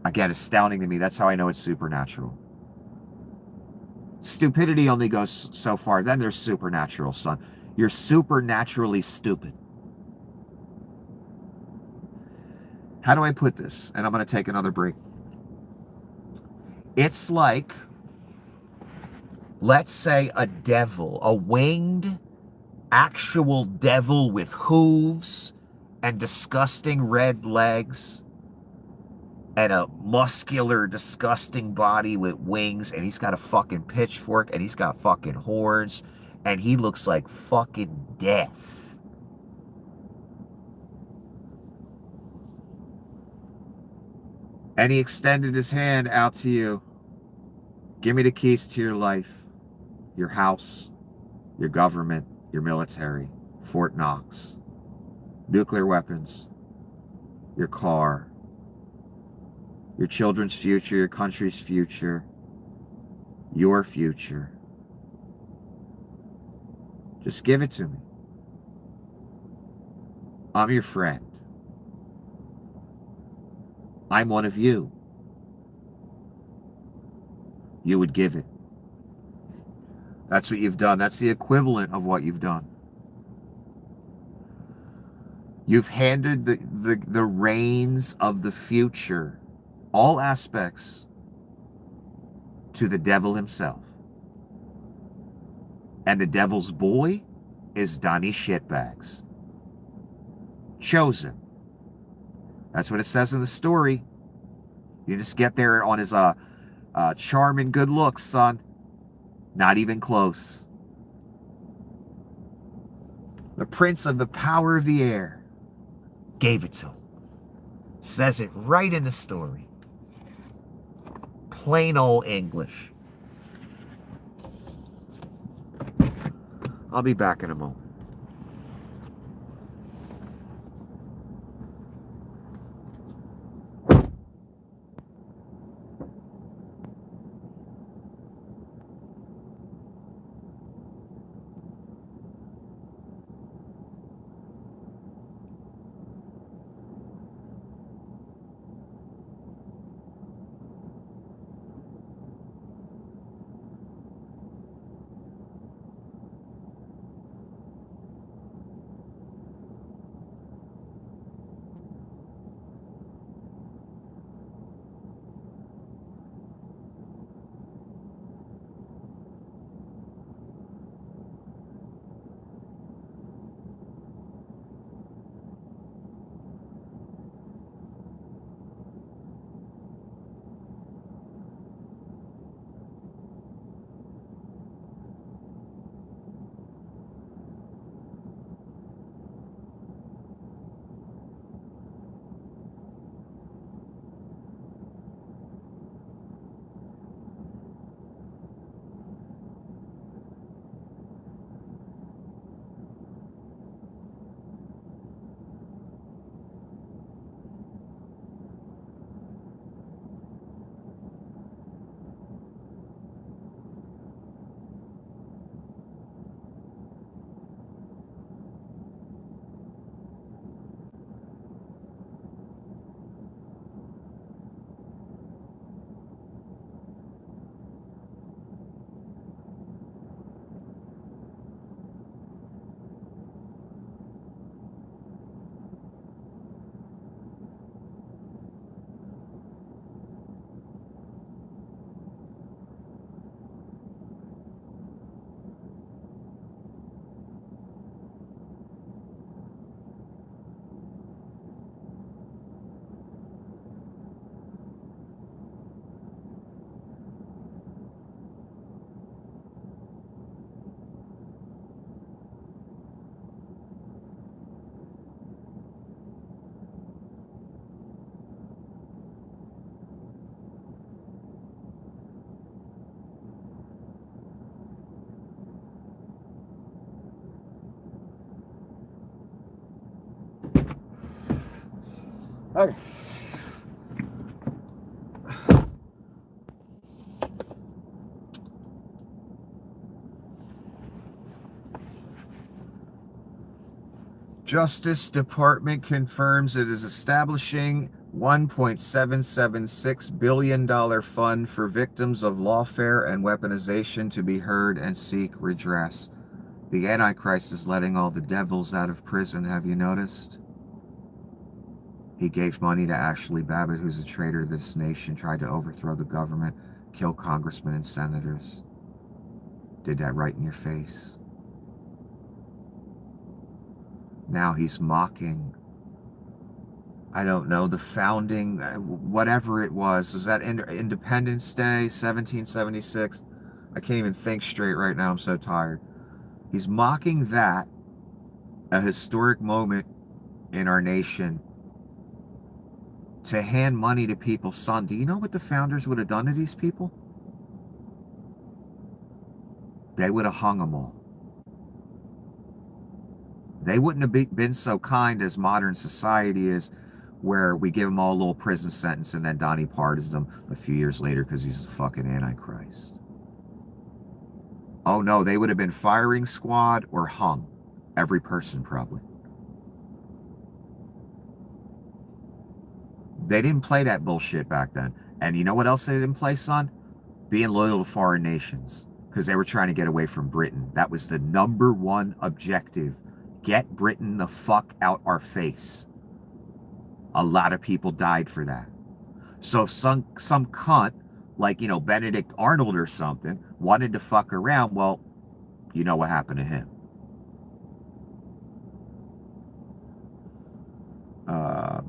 Again, astounding to me. That's how I know it's supernatural. Stupidity only goes so far. Then there's supernatural, son. You're supernaturally stupid. How do I put this? And I'm going to take another break. It's like, let's say a devil, a winged, actual devil with hooves and disgusting red legs and a muscular, disgusting body with wings, and he's got a fucking pitchfork, and he's got fucking horns, and he looks like fucking death. And he extended his hand out to you. Give me the keys to your life, your house, your government, your military, Fort Knox, nuclear weapons, your car, your children's future, your country's future, your future. Just give it to me. I'm your friend. I'm one of you. You would give it. That's what you've done. That's the equivalent of what you've done. You've handed the reins of the future, all aspects, to the devil himself. And the devil's boy is Donnie Shitbags. Chosen. That's what it says in the story. You just get there on his charm and good looks, son. Not even close. The prince of the power of the air gave it to him. Says it right in the story. Plain old English. I'll be back in a moment. Justice Department confirms it is establishing $1.776 billion fund for victims of lawfare and weaponization to be heard and seek redress. The Antichrist is letting all the devils out of prison, have you noticed? He gave money to Ashley Babbitt, who's a traitor to this nation, tried to overthrow the government, kill congressmen and senators. Did that right in your face. Now he's mocking, I don't know, the founding, whatever it was. Is that Independence Day, 1776? I can't even think straight right now. I'm so tired. He's mocking that, a historic moment in our nation, to hand money to people. Son, do you know what the founders would have done to these people? They would have hung them all. They wouldn't have been so kind as modern society is, where we give them all a little prison sentence and then Donnie pardons them a few years later because he's a fucking Antichrist. Oh no, they would have been firing squad or hung. Every person probably. They didn't play that bullshit back then. And you know what else they didn't play, son? Being loyal to foreign nations. Because they were trying to get away from Britain. That was the #1 objective. Get Britain the fuck out our face. A lot of people died for that. So if some cunt, like, Benedict Arnold or something, wanted to fuck around, well, you know what happened to him.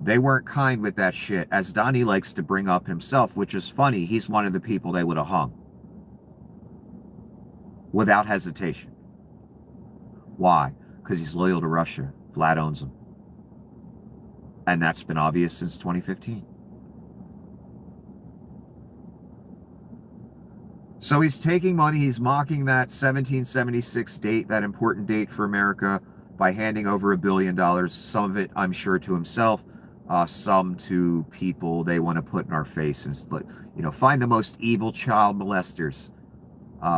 They weren't kind with that shit, as Donnie likes to bring up himself, which is funny. He's one of the people they would have hung. Without hesitation. Why? Because he's loyal to Russia. Vlad owns him. And that's been obvious since 2015. So he's taking money, he's mocking that 1776 date, that important date for America, by handing over $1 billion. Some of it, I'm sure, to himself, some to people they want to put in our face and, find the most evil child molesters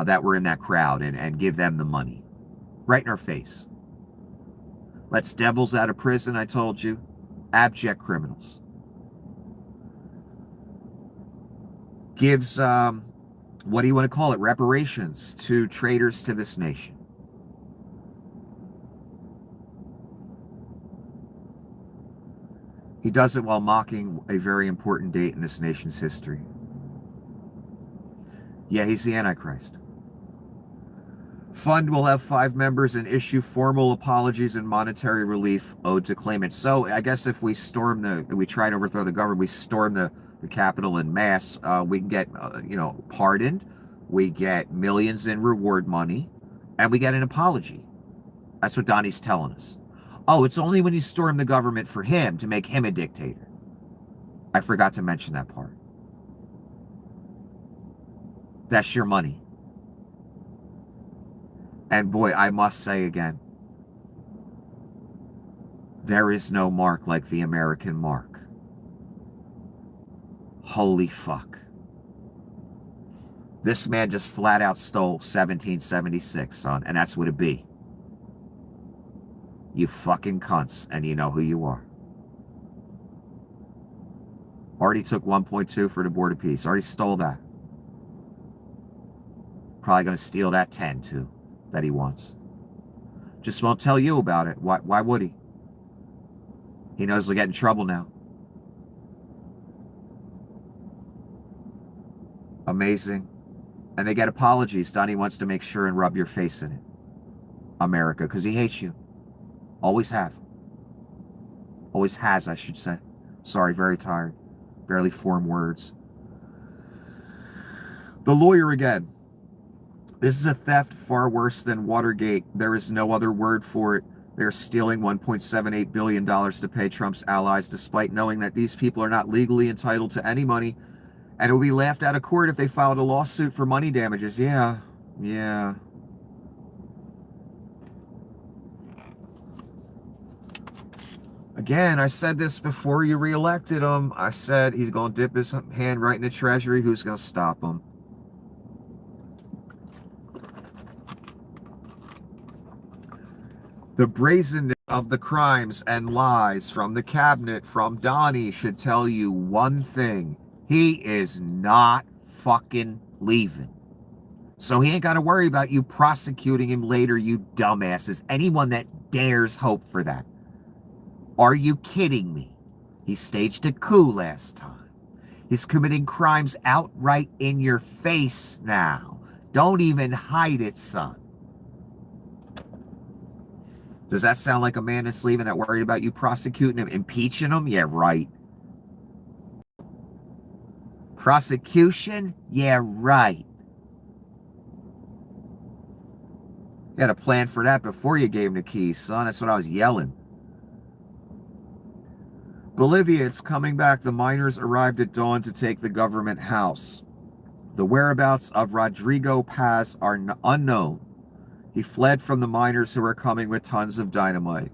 that were in that crowd and give them the money. Right in our face. Lets devils out of prison, I told you. Abject criminals. Gives, what do you want to call it? Reparations to traitors to this nation. He does it while mocking a very important date in this nation's history. Yeah, he's the Antichrist. Fund will have 5 members and issue formal apologies and monetary relief owed to claimants. So I guess if we try to overthrow the government, we storm the Capitol in mass, we can get, pardoned, we get millions in reward money, and we get an apology. That's what Donnie's telling us. Oh, it's only when you storm the government for him to make him a dictator. I forgot to mention that part. That's your money. And boy, I must say again, there is no mark like the American mark. Holy fuck. This man just flat out stole 1776, son, and that's what it be. You fucking cunts, and you know who you are. Already took 1.2 for the Board of Peace. Already stole that. Probably going to steal that 10 too, that he wants. Just won't tell you about it. Why would he? He knows he'll get in trouble now. Amazing. And they get apologies. Donnie wants to make sure and rub your face in it. America, because he hates you. Always have. Always has, I should say. Sorry, very tired. Barely form words. The lawyer again. This is a theft far worse than Watergate. There is no other word for it. They're stealing $1.78 billion to pay Trump's allies, despite knowing that these people are not legally entitled to any money, and it would be laughed out of court if they filed a lawsuit for money damages. Yeah. Again, I said this before you reelected him. I said he's going to dip his hand right in the treasury. Who's going to stop him? The brazenness of the crimes and lies from the cabinet, from Donnie, should tell you one thing. He is not fucking leaving. So he ain't got to worry about you prosecuting him later, you dumbasses. Anyone that dares hope for that. Are you kidding me? He staged a coup last time. He's committing crimes outright in your face now. Don't even hide it, son. Does that sound like a man that's leaving that worried about you prosecuting him, impeaching him? Yeah, right. Prosecution? Yeah, right. You had a plan for that before you gave him the keys, son. That's what I was yelling. Bolivia, it's coming back. The miners arrived at dawn to take the government house. The whereabouts of Rodrigo Paz are unknown. He fled from the miners who were coming with tons of dynamite.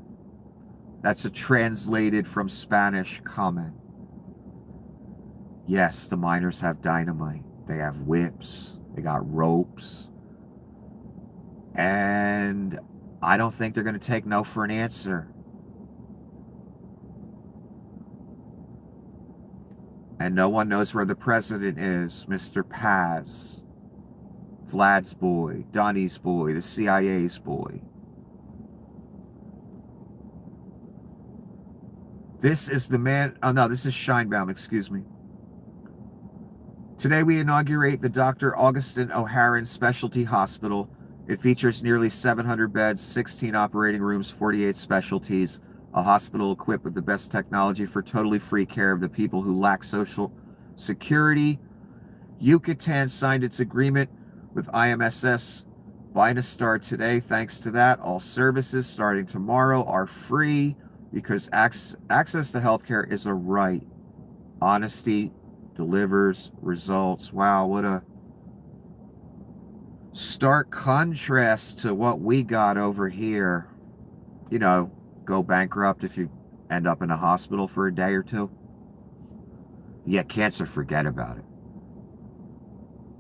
That's a translated from Spanish comment. Yes, the miners have dynamite. They have whips. They got ropes. And I don't think they're going to take no for an answer. And no one knows where the president is, Mr. Paz. Vlad's boy, Donnie's boy, the CIA's boy. This is the man. Oh, no, this is Scheinbaum, excuse me. Today we inaugurate the Dr. Augustin O'Haran Specialty Hospital. It features nearly 700 beds, 16 operating rooms, 48 specialties, a hospital equipped with the best technology for totally free care of the people who lack social security. Yucatan signed its agreement with IMSS Bienestar today. Thanks to that, all services starting tomorrow are free because access to healthcare is a right. Honesty delivers results. Wow, what a stark contrast to what we got over here. You know, go bankrupt if you end up in a hospital for a day or two. Yeah, cancer, forget about it.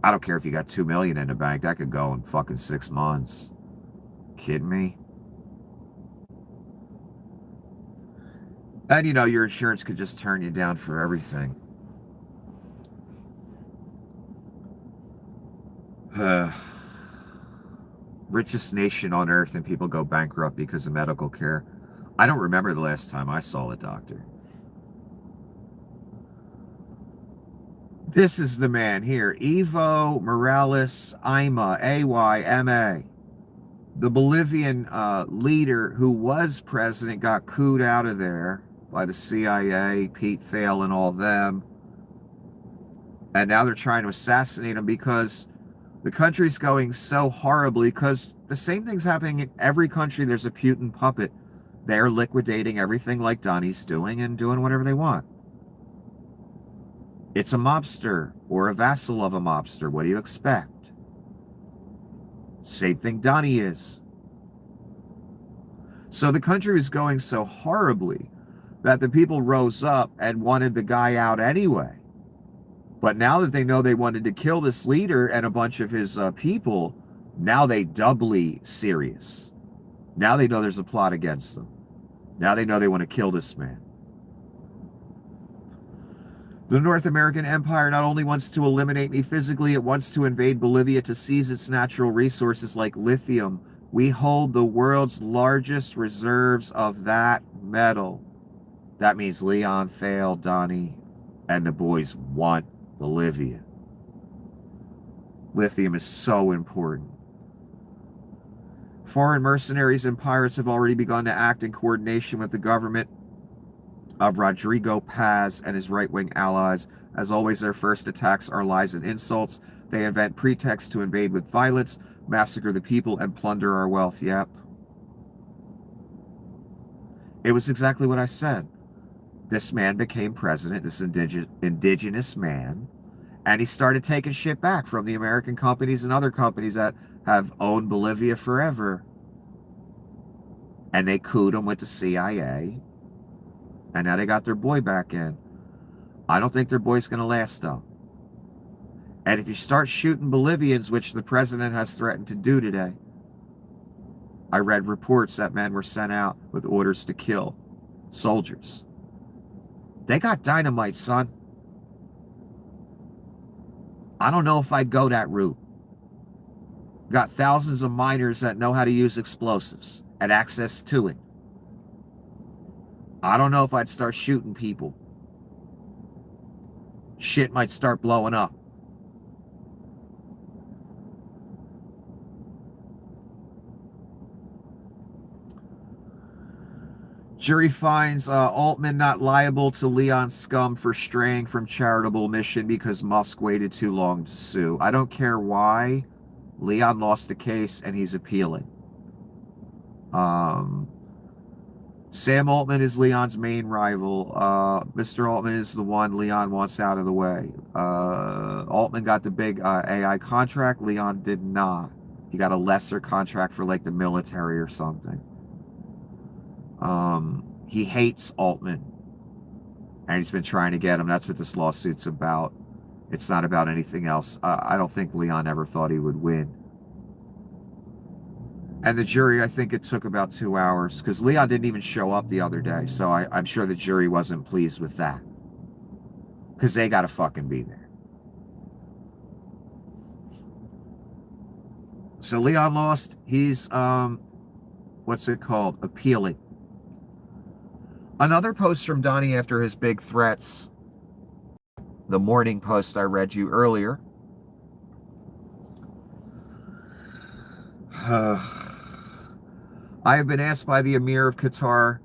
I don't care if you got $2 million in the bank. That could go in fucking 6 months. Kidding me? And you know, your insurance could just turn you down for everything. Richest nation on earth, and people go bankrupt because of medical care. I don't remember the last time I saw a doctor. This is the man here, Evo Morales Ayma, A-Y-M-A. The Bolivian leader who was president got cooed out of there by the CIA, Pete Thale and all of them. And now they're trying to assassinate him because the country's going so horribly, because the same thing's happening in every country. There's a Putin puppet. They're liquidating everything like Donnie's doing and doing whatever they want. It's a mobster or a vassal of a mobster. What do you expect? Same thing Donnie is. So the country was going so horribly that the people rose up and wanted the guy out anyway. But now that they know they wanted to kill this leader and a bunch of his people, now they doubly serious. Now they know there's a plot against them. Now they know they want to kill this man. The North American Empire not only wants to eliminate me physically, it wants to invade Bolivia to seize its natural resources like lithium. We hold the world's largest reserves of that metal. That means Leon, Thale, Donnie, and the boys want Bolivia. Lithium is so important. Foreign mercenaries and pirates have already begun to act in coordination with the government of Rodrigo Paz and his right-wing allies. As always, their first attacks are lies and insults. They invent pretexts to invade with violence, massacre the people, and plunder our wealth. Yep. It was exactly what I said. This man became president, this indigenous man, and he started taking shit back from the American companies and other companies that have owned Bolivia forever. And they cooed him with the CIA. And now they got their boy back in. I don't think their boy's going to last, though. And if you start shooting Bolivians, which the president has threatened to do today, I read reports that men were sent out with orders to kill soldiers. They got dynamite, son. I don't know if I'd go that route. Got thousands of miners that know how to use explosives and access to it. I don't know if I'd start shooting people. Shit might start blowing up. Jury finds Altman not liable to Leon Scum for straying from charitable mission because Musk waited too long to sue. I don't care why. Leon lost the case and he's appealing. Sam Altman is Leon's main rival. Mr. Altman is the one Leon wants out of the way. Altman got the big AI contract. Leon did not. He got a lesser contract for like the military or something. He hates Altman, and he's been trying to get him. That's what this lawsuit's about. It's not about anything else. I don't think Leon ever thought he would win. And the jury, I think it took about 2 hours, because Leon didn't even show up the other day, so I'm sure the jury wasn't pleased with that, because they gotta fucking be there. So Leon lost. He's, what's it called? Appealing. Another post from Donnie after his big threats. The morning post I read you earlier. I have been asked by the Emir of Qatar,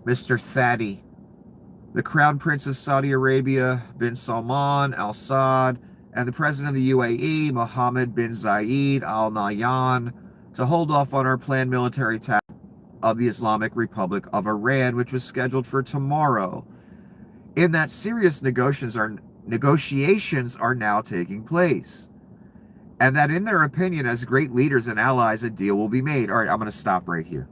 Mr. Thadi, the Crown Prince of Saudi Arabia, bin Salman Al Saud, and the President of the UAE, Mohammed bin Zayed Al Nahyan, to hold off on our planned military attack of the Islamic Republic of Iran, which was scheduled for tomorrow. In that serious negotiations are now taking place. And that in their opinion, as great leaders and allies, a deal will be made. All right, I'm going to stop right here.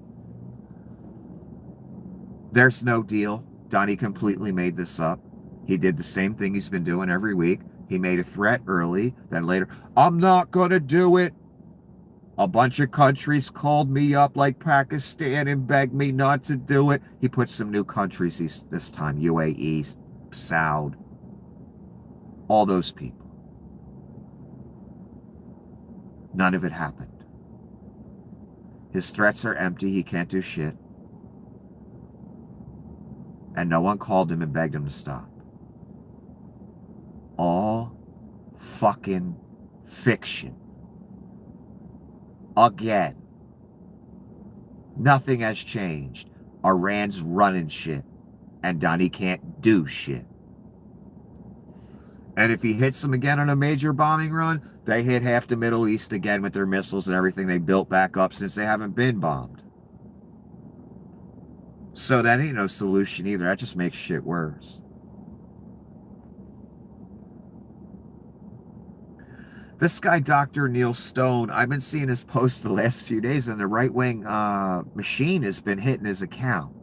There's no deal. Donnie completely made this up. He did the same thing he's been doing every week. He made a threat early, then later, I'm not going to do it. A bunch of countries called me up like Pakistan and begged me not to do it. He put some new countries this time, UAE, Saudi, all those people. None of it happened. His threats are empty. He can't do shit. And no one called him and begged him to stop. All fucking fiction. Again. Nothing has changed. Iran's running shit. And Donnie can't do shit. And if he hits them again on a major bombing run, they hit half the Middle East again with their missiles and everything they built back up since they haven't been bombed. So that ain't no solution either. That just makes shit worse. This guy, Dr. Neil Stone, I've been seeing his posts the last few days, and the right-wing machine has been hitting his account.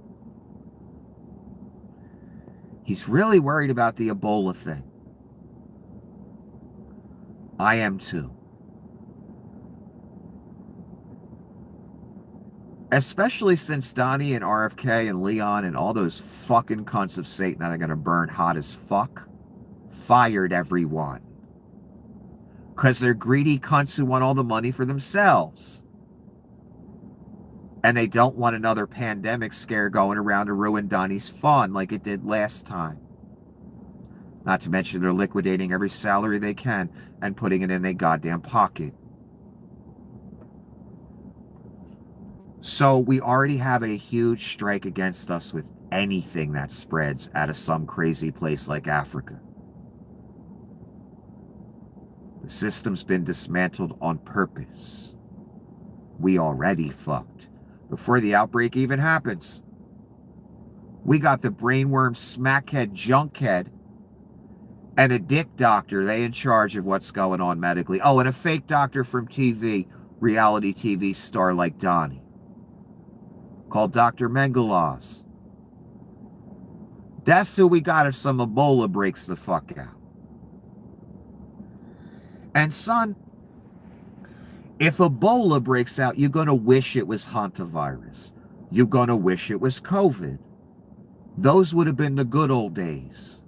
He's really worried about the Ebola thing. I am too. Especially since Donnie and RFK and Leon and all those fucking cunts of Satan that are going to burn hot as fuck fired everyone. Because they're greedy cunts who want all the money for themselves. And they don't want another pandemic scare going around to ruin Donnie's fun like it did last time. Not to mention they're liquidating every salary they can and putting it in their goddamn pocket. So we already have a huge strike against us with anything that spreads out of some crazy place like Africa. The system's been dismantled on purpose. We already fucked. Before the outbreak even happens. We got the brainworm smackhead junkhead and a dick doctor, they in charge of what's going on medically. Oh, and a fake doctor from TV, reality TV star like Donnie, called Dr. Mengelas. That's who we got if some Ebola breaks the fuck out. And son, If Ebola breaks out, you're going to wish it was hantavirus. You're going to wish it was COVID. Those would have been the good old days.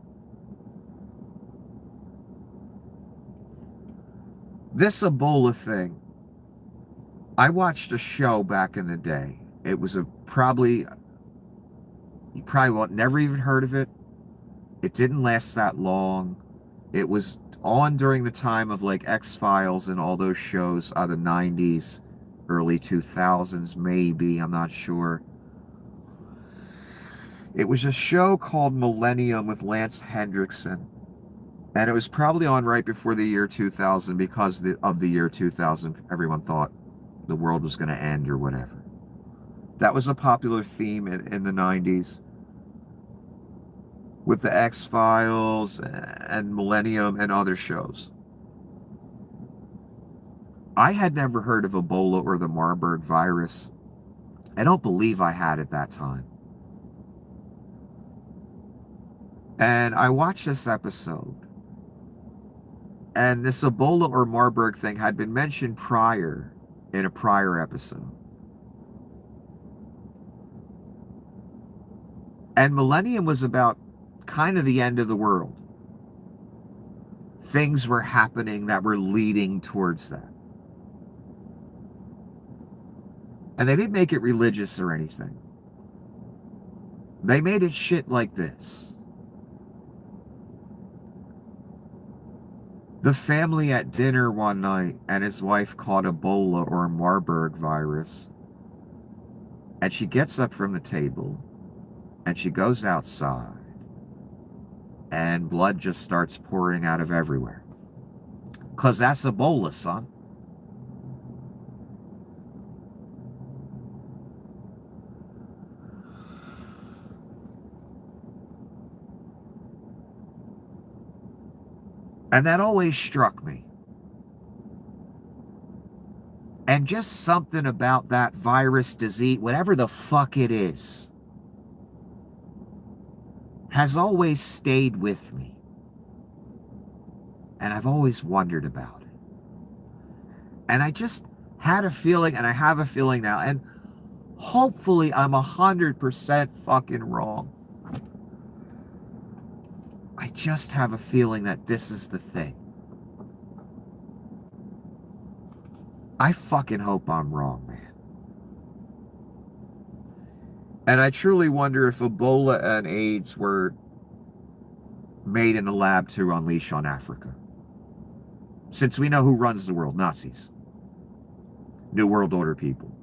This Ebola thing, I watched a show back in the day. It was you probably never even heard of it. It didn't last that long. It was on during the time of like X-Files and all those shows of the 90s, early 2000s, maybe, I'm not sure. It was a show called Millennium with Lance Hendrickson. And it was probably on right before the year 2000 because of the year 2000. Everyone thought the world was going to end or whatever. That was a popular theme in the 90s. With the X-Files and Millennium and other shows. I had never heard of Ebola or the Marburg virus. I don't believe I had at that time. And I watched this episode. And this Ebola or Marburg thing had been mentioned prior in a prior episode. And Millennium was about kind of the end of the world. Things were happening that were leading towards that. And they didn't make it religious or anything. They made it shit like this. The family at dinner one night and his wife caught Ebola or Marburg virus. And she gets up from the table and she goes outside. And blood just starts pouring out of everywhere. 'Cause that's Ebola, son. And that always struck me. And just something about that virus, disease, whatever the fuck it is, has always stayed with me. And I've always wondered about it. And I just had a feeling, and I have a feeling now, and hopefully I'm 100% fucking wrong. I just have a feeling that this is the thing. I fucking hope I'm wrong, man. And I truly wonder if Ebola and AIDS were made in a lab to unleash on Africa. Since we know who runs the world, Nazis. New World Order people.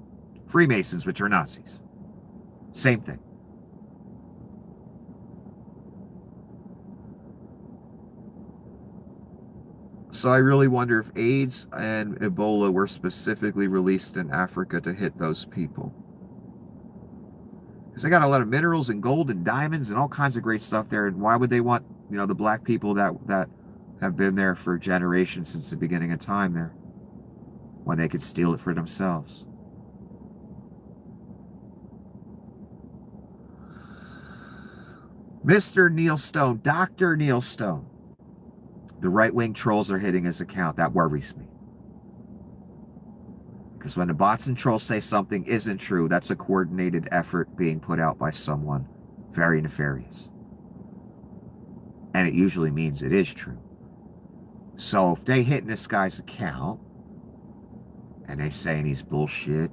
Freemasons, which are Nazis. Same thing. So I really wonder if AIDS and Ebola were specifically released in Africa to hit those people. Because they got a lot of minerals and gold and diamonds and all kinds of great stuff there. And why would they want, the black people that have been there for generations since the beginning of time there, when they could steal it for themselves? Mr. Neil Stone, Dr. Neil Stone. The right-wing trolls are hitting his account. That worries me. Because when the bots and trolls say something isn't true, that's a coordinated effort being put out by someone very nefarious. And it usually means it is true. So if they hit this guy's account and they saying he's bullshit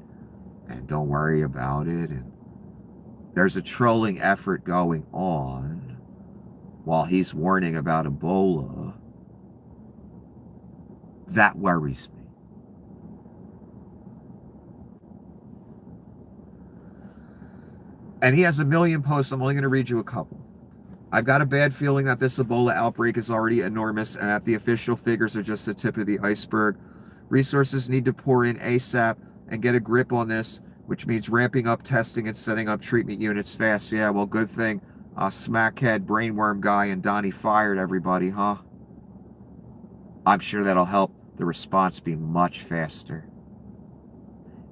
and don't worry about it, and there's a trolling effort going on while he's warning about Ebola, that worries me. And he has a million posts. I'm only going to read you a couple. I've got a bad feeling that this Ebola outbreak is already enormous and that the official figures are just the tip of the iceberg. Resources need to pour in ASAP and get a grip on this, which means ramping up testing and setting up treatment units fast. Yeah, well, good thing Smackhead Brainworm guy and Donnie fired everybody, huh? I'm sure that'll help the response be much faster.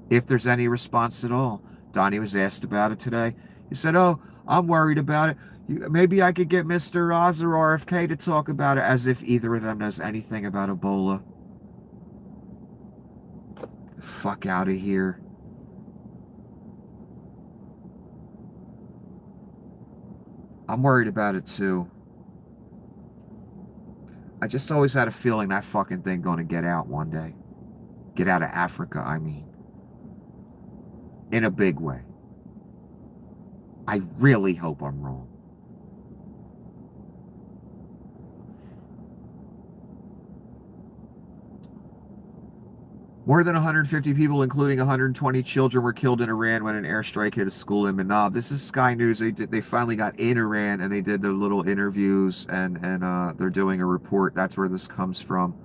If there's any response at all. Donnie was asked about it today. He said, "Oh, I'm worried about it. Maybe I could get Mr. Oz or RFK to talk about it," as if either of them knows anything about Ebola. The fuck out of here. I'm worried about it too. I just always had a feeling that fucking thing gonna get out one day. Get out of Africa, I mean. In a big way. I really hope I'm wrong. More than 150 people, including 120 children, were killed in Iran when an airstrike hit a school in Manab. This is Sky News. They finally got in Iran and they did their little interviews and they're doing a report. That's where this comes from.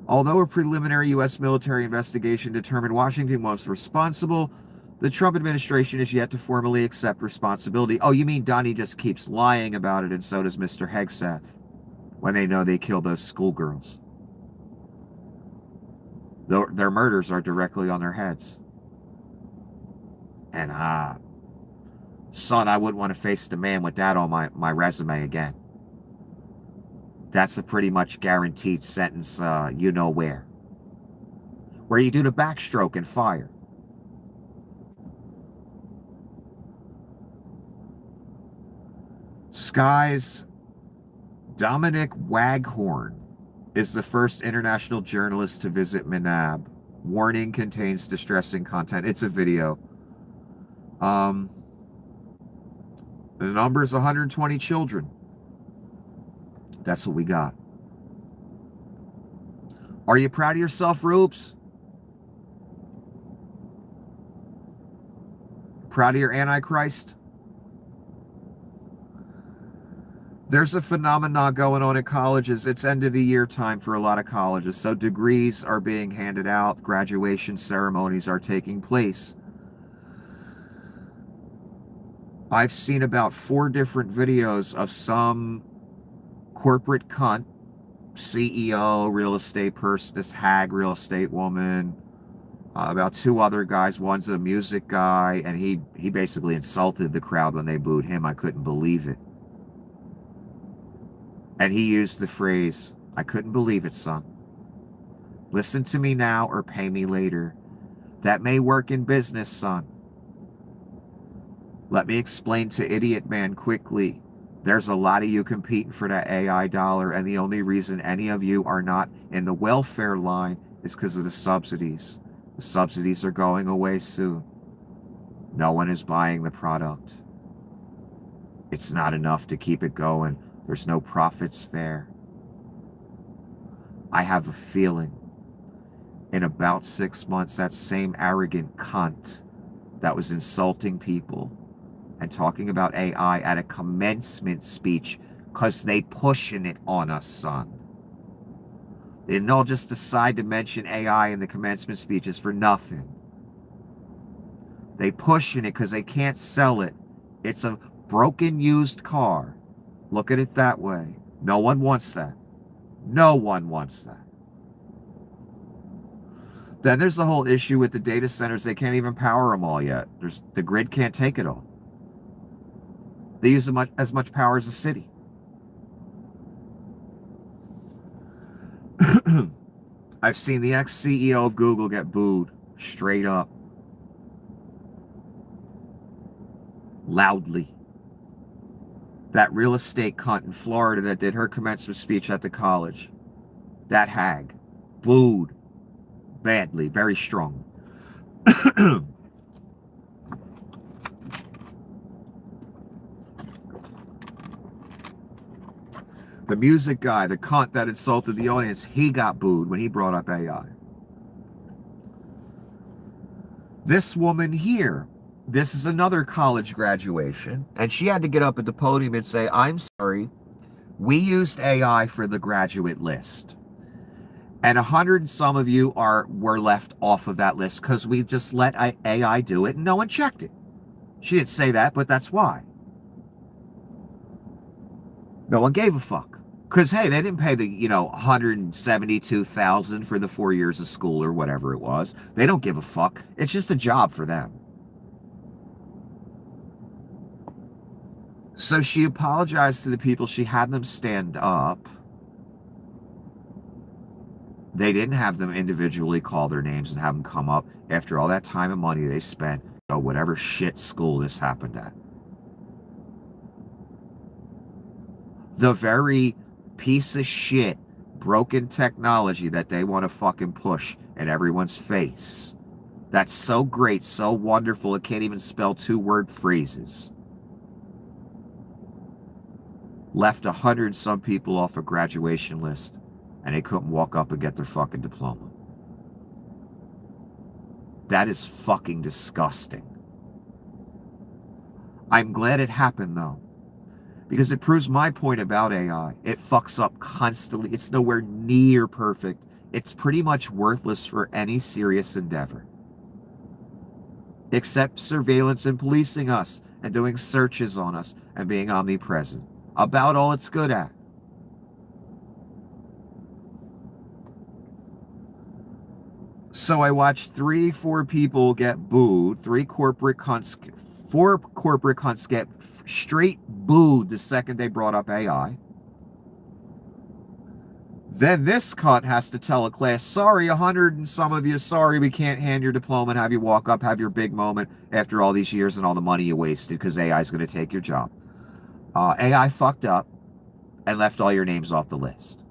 Although a preliminary U.S. military investigation determined Washington was responsible, the Trump administration is yet to formally accept responsibility. Oh, you mean Donnie just keeps lying about it, and so does Mr. Hegseth, when they know they killed those schoolgirls. Their murders are directly on their heads. And, son, I wouldn't want to face the man with that on my resume again. That's a pretty much guaranteed sentence, you know where you do the backstroke and fire. Sky's Dominic Waghorn is the first international journalist to visit Manab. Warning, contains distressing content. It's a video. The number is 120 children. That's what we got. Are you proud of yourself, Rubes? Proud of your Antichrist? There's a phenomenon going on at colleges. It's end of the year time for a lot of colleges. So degrees are being handed out. Graduation ceremonies are taking place. I've seen about 4 different videos of some corporate cunt, CEO, real estate person, this hag real estate woman, about 2 other guys. One's a music guy, and he basically insulted the crowd when they booed him. I couldn't believe it. And he used the phrase, I couldn't believe it, son. Listen to me now or pay me later. That may work in business, son. Let me explain to Idiot Man quickly. There's a lot of you competing for that AI dollar, and the only reason any of you are not in the welfare line is because of the subsidies. The subsidies are going away soon. No one is buying the product. It's not enough to keep it going. There's no profits there. I have a feeling in about 6 months, that same arrogant cunt that was insulting people and talking about AI at a commencement speech, because they pushing it on us, son. They didn't all just decide to mention AI in the commencement speeches for nothing. They pushing it because they can't sell it. It's a broken used car. Look at it that way. No one wants that. No one wants that. Then there's the whole issue with the data centers. They can't even power them all yet. The grid can't take it all. They use as much power as a city. I've seen the ex-CEO of Google get booed straight up. Loudly. That real estate cunt in Florida that did her commencement speech at the college. That hag. Booed. Badly. Very strongly. The music guy, the cunt that insulted the audience, he got booed when he brought up AI. This woman here, this is another college graduation, and she had to get up at the podium and say, I'm sorry, we used AI for the graduate list. And 100 and some of you were left off of that list because we just let AI do it and no one checked it. She didn't say that, but that's why. No one gave a fuck. Because, hey, they didn't pay the, $172,000 for the 4 years of school or whatever it was. They don't give a fuck. It's just a job for them. So she apologized to the people. She had them stand up. They didn't have them individually call their names and have them come up after all that time and money they spent at whatever shit school this happened at. The very piece of shit, broken technology that they want to fucking push in everyone's face. That's so great, so wonderful, it can't even spell 2-word phrases. Left 100 some people off a graduation list, and they couldn't walk up and get their fucking diploma. That is fucking disgusting. I'm glad it happened, though, because it proves my point about AI. It fucks up constantly. It's nowhere near perfect. It's pretty much worthless for any serious endeavor, except surveillance and policing us and doing searches on us and being omnipresent. About all it's good at. So I watched 3-4 people get booed, 4 corporate cunts get straight booed the second they brought up AI. Then this cunt has to tell a class, sorry, 100 and some of you, sorry, we can't hand your diploma and have you walk up, have your big moment after all these years and all the money you wasted because AI is going to take your job. AI fucked up and left all your names off the list.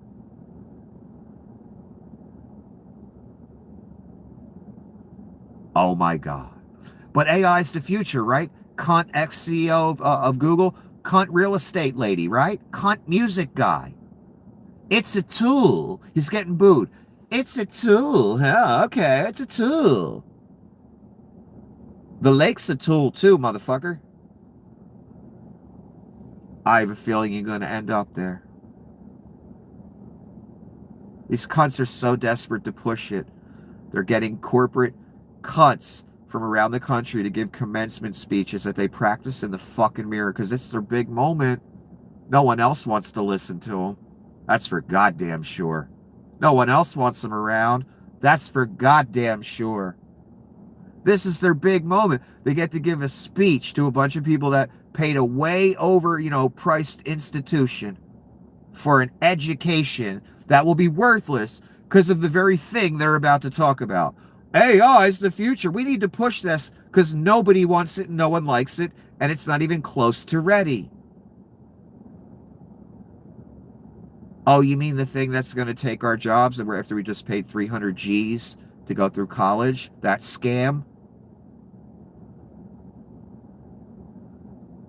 Oh my God. But AI is the future, right? Cunt ex-CEO of Google, cunt real estate lady, right? Cunt music guy. It's a tool. He's getting booed. It's a tool. Huh? Okay, it's a tool. The lake's a tool too, motherfucker. I have a feeling you're going to end up there. These cunts are so desperate to push it. They're getting corporate cunts from around the country to give commencement speeches that they practice in the fucking mirror because it's their big moment. No one else wants to listen to them. That's for goddamn sure. No one else wants them around. That's for goddamn sure. This is their big moment. They get to give a speech to a bunch of people that paid a way over, priced institution for an education that will be worthless because of the very thing they're about to talk about. AI is the future. We need to push this because nobody wants it and no one likes it, and it's not even close to ready. Oh, you mean the thing that's going to take our jobs and after we just paid 300 G's to go through college? That scam?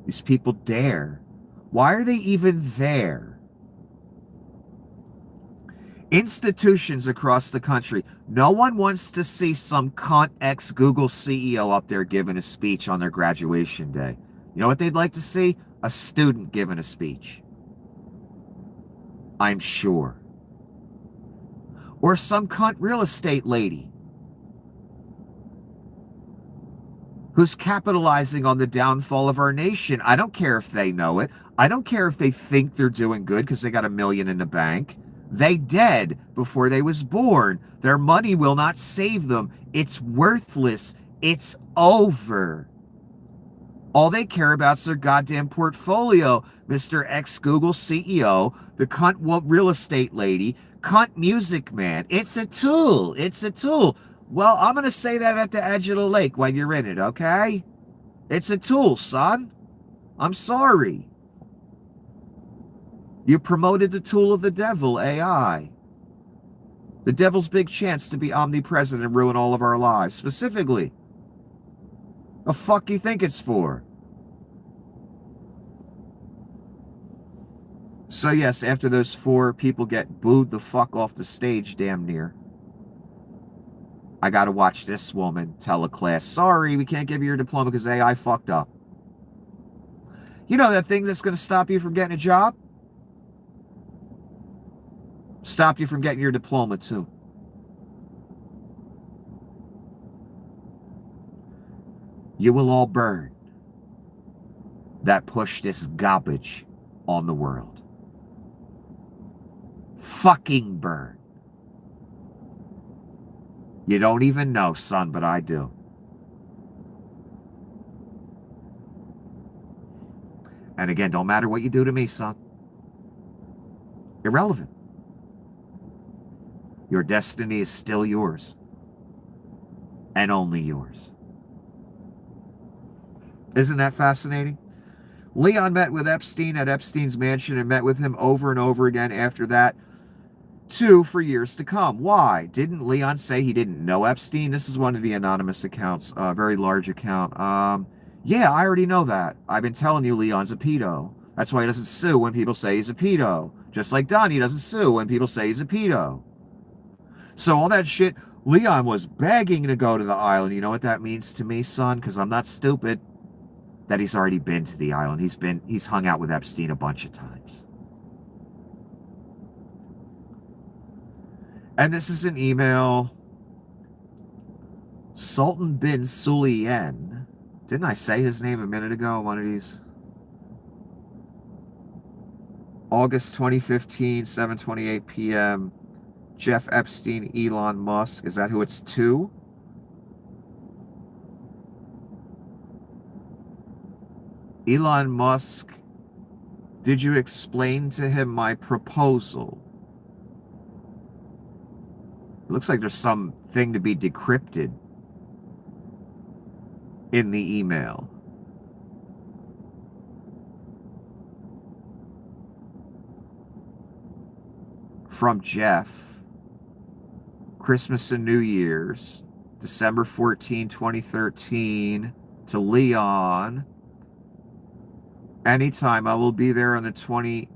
These people dare. Why are they even there? Institutions across the country. No one wants to see some cunt ex-Google CEO up there giving a speech on their graduation day. You know what they'd like to see? A student giving a speech. I'm sure. Or some cunt real estate lady who's capitalizing on the downfall of our nation. I don't care if they know it. I don't care if they think they're doing good because they got $1 million in the bank. They dead before they was born. Their money will not save them. It's worthless. It's over. All they care about is their goddamn portfolio. Mr. Ex-Google CEO, the cunt real estate lady, cunt music man. It's a tool. It's a tool. Well, I'm going to say that at the edge of the lake when you're in it, okay? It's a tool, son. I'm sorry. You promoted the tool of the devil, AI. The devil's big chance to be omnipresent and ruin all of our lives. Specifically, the fuck you think it's for? So yes, after those 4 people get booed the fuck off the stage damn near, I gotta watch this woman tell a class, sorry, we can't give you your diploma because AI fucked up. You know that thing that's gonna stop you from getting a job? Stop you from getting your diploma too. You will all burn that push this garbage on the world. Fucking burn. You don't even know, son, but I do. And again, don't matter what you do to me, son. Irrelevant. Your destiny is still yours. And only yours. Isn't that fascinating? Leon met with Epstein at Epstein's mansion and met with him over and over again after that, too, for years to come. Why? Didn't Leon say he didn't know Epstein? This is one of the anonymous accounts, a very large account. Yeah, I already know that. I've been telling you Leon's a pedo. That's why he doesn't sue when people say he's a pedo. Just like Donnie doesn't sue when people say he's a pedo. So all that shit, Leon was begging to go to the island. You know what that means to me, son? Because I'm not stupid. That he's already been to the island. He's hung out with Epstein a bunch of times. And this is an email. Sultan bin Sulayem. Didn't I say his name a minute ago? One of these. August 2015, 7:28 p.m. Jeff Epstein, Elon Musk. Is that who it's to? Elon Musk, did you explain to him my proposal? It looks like there's something to be decrypted in the email. From Jeff, Christmas and New Year's, December 14, 2013, to Leon. Anytime, I will be there on the 26th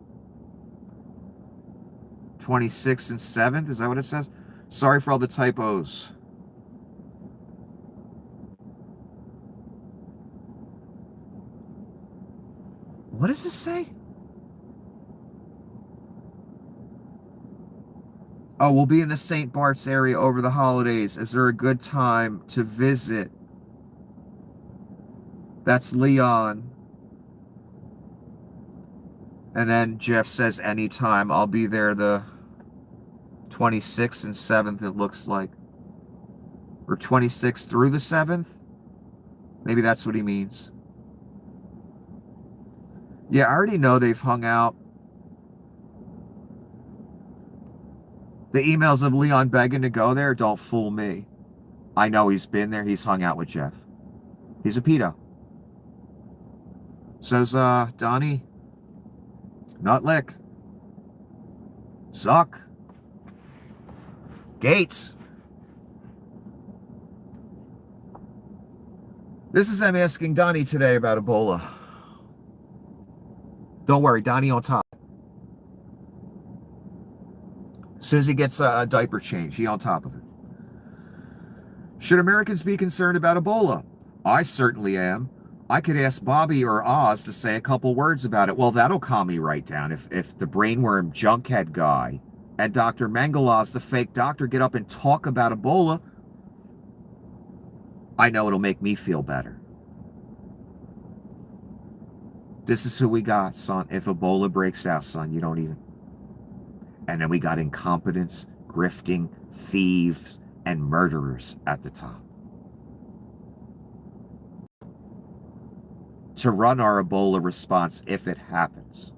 and 7th. Is that what it says? Sorry for all the typos. What does this say? Oh, we'll be in the St. Bart's area over the holidays. Is there a good time to visit? That's Leon. And then Jeff says anytime. I'll be there the 26th and 7th, it looks like. Or 26th through the 7th? Maybe that's what he means. Yeah, I already know they've hung out. The emails of Leon begging to go there don't fool me. I know he's been there. He's hung out with Jeff. He's a pedo. So's Donnie. Nutlick. Zuck. Gates. This is them asking Donnie today about Ebola. Don't worry, Donnie on top. As soon as he gets a diaper change, he on top of it. Should Americans be concerned about Ebola? I certainly am. I could ask Bobby or Oz to say a couple words about it. Well, that'll calm me right down. If the brainworm junkhead guy and Dr. Mengelaz, the fake doctor, get up and talk about Ebola, I know it'll make me feel better. This is who we got, son. If Ebola breaks out, son, you don't even. And then we got incompetence, grifting, thieves, and murderers at the top. To run our Ebola response if it happens.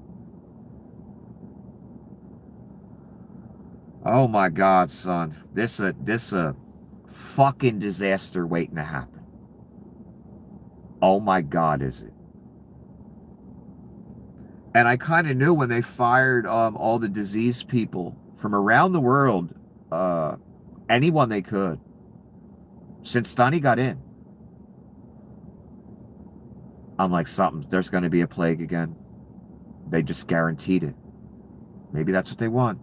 Oh my God, son. This a fucking disaster waiting to happen. Oh my God, is it? And I kind of knew when they fired all the disease people from around the world, anyone they could, since Donnie got in. I'm like, there's going to be a plague again. They just guaranteed it. Maybe that's what they want.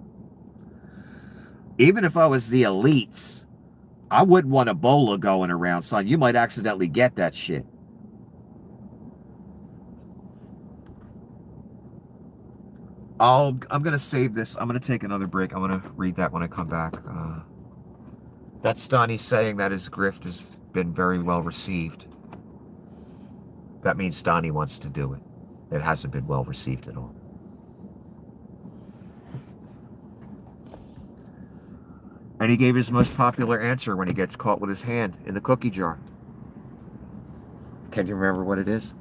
Even if I was the elites, I wouldn't want Ebola going around, son. You might accidentally get that shit. I'm going to save this. I'm going to take another break. I'm going to read that when I come back. That's Donnie saying that his grift has been very well received. That means Donnie wants to do it. It hasn't been well received at all. And he gave his most popular answer when he gets caught with his hand in the cookie jar. Can you remember what it is?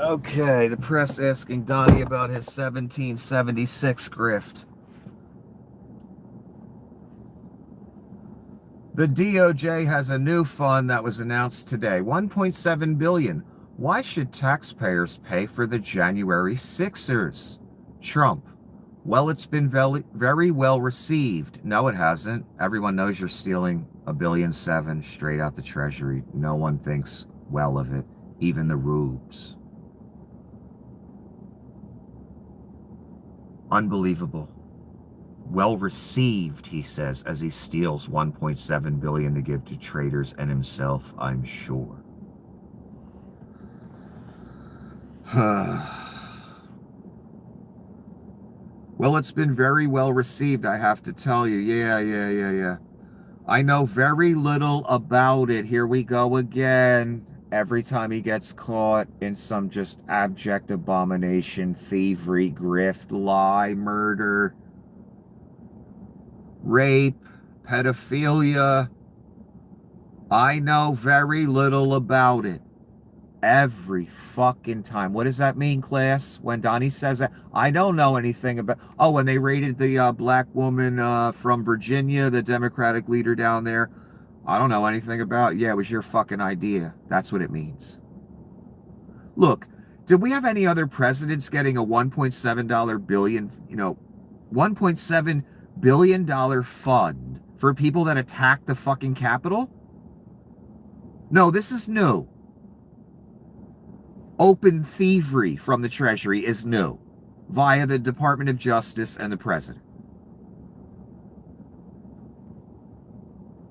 Okay, the press asking Donnie about his 1776 grift. The DOJ has a new fund that was announced today, $1.7 billion. Why should taxpayers pay for the January Sixers? Trump. Well, it's been very well received. No, it hasn't. Everyone knows you're stealing $1.7 billion straight out the Treasury. No one thinks well of it, even the rubes. Unbelievable. Well received, he says, as he steals $1.7 billion to give to traders and himself, I'm sure. Well, it's been very well received, I have to tell you. Yeah. I know very little about it. Here we go again. Every time he gets caught in some just abject abomination, thievery, grift, lie, murder, rape, pedophilia. I know very little about it. Every fucking time. What does that mean, class? When Donnie says that, I don't know anything about. Oh, when they raided the black woman from Virginia, the Democratic leader down there, I don't know anything about. Yeah, it was your fucking idea. That's what it means. Look, did we have any other presidents getting a $1.7 billion, $1.7 billion fund for people that attacked the fucking Capitol? No, this is new. Open thievery from the Treasury is new, via the Department of Justice and the President.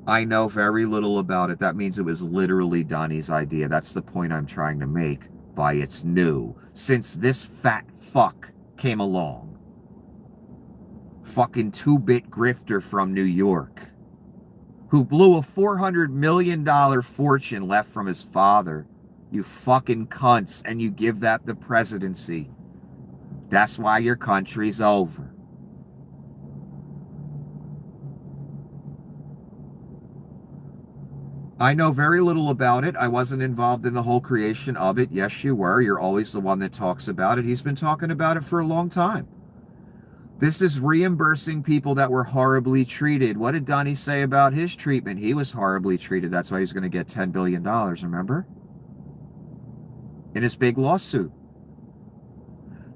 I know very little about it. That means it was literally Donnie's idea. That's the point I'm trying to make by it's new. Since this fat fuck came along. Fucking 2-bit grifter from New York. Who blew a $400 million fortune left from his father. You fucking cunts, and you give that the presidency. That's why your country's over. I know very little about it. I wasn't involved in the whole creation of it. Yes, you were. You're always the one that talks about it. He's been talking about it for a long time. This is reimbursing people that were horribly treated. What did Donnie say about his treatment? He was horribly treated. That's why he's going to get $10 billion, remember? In his big lawsuit.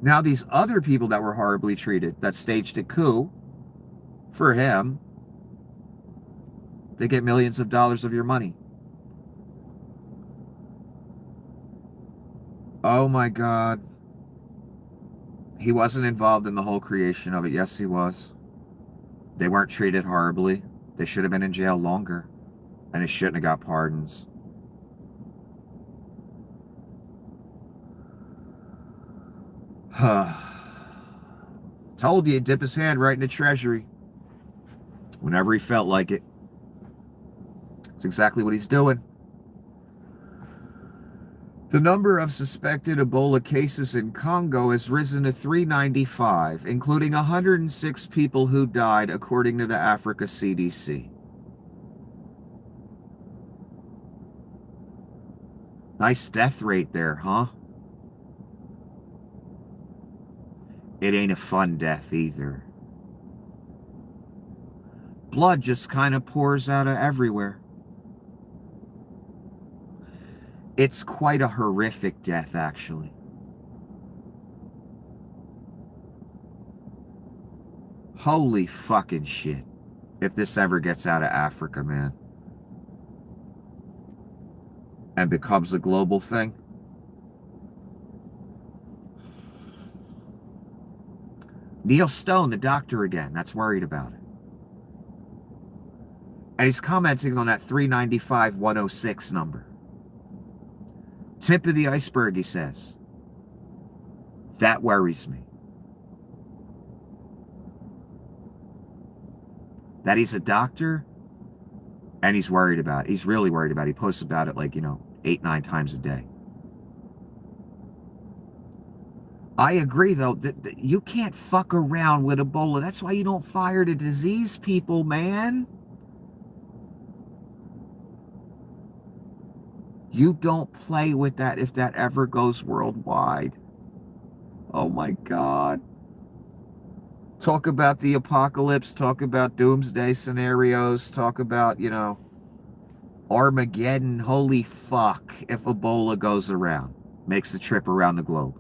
Now these other people that were horribly treated, that staged a coup for him, they get millions of dollars of your money. Oh my God. He wasn't involved in the whole creation of it. Yes, he was. They weren't treated horribly. They should have been in jail longer. And they shouldn't have got pardons. Told you, he'd dip his hand right in the Treasury whenever he felt like it. That's exactly what he's doing. The number of suspected Ebola cases in Congo has risen to 395, including 106 people who died, according to the Africa CDC. Nice death rate there, huh? It ain't a fun death either. Blood just kind of pours out of everywhere. It's quite a horrific death, actually. Holy fucking shit. If this ever gets out of Africa, man, and becomes a global thing. Neil Stone, the doctor again, that's worried about it. And he's commenting on that 395-106 number. Tip of the iceberg, he says. That worries me. That he's a doctor and he's worried about it. He's really worried about it. He posts about it 8-9 times a day. I agree, though, that you can't fuck around with Ebola. That's why you don't fire the disease people, man. You don't play with that if that ever goes worldwide. Oh my God. Talk about the apocalypse, talk about doomsday scenarios, talk about, Armageddon. Holy fuck if Ebola goes around, makes the trip around the globe.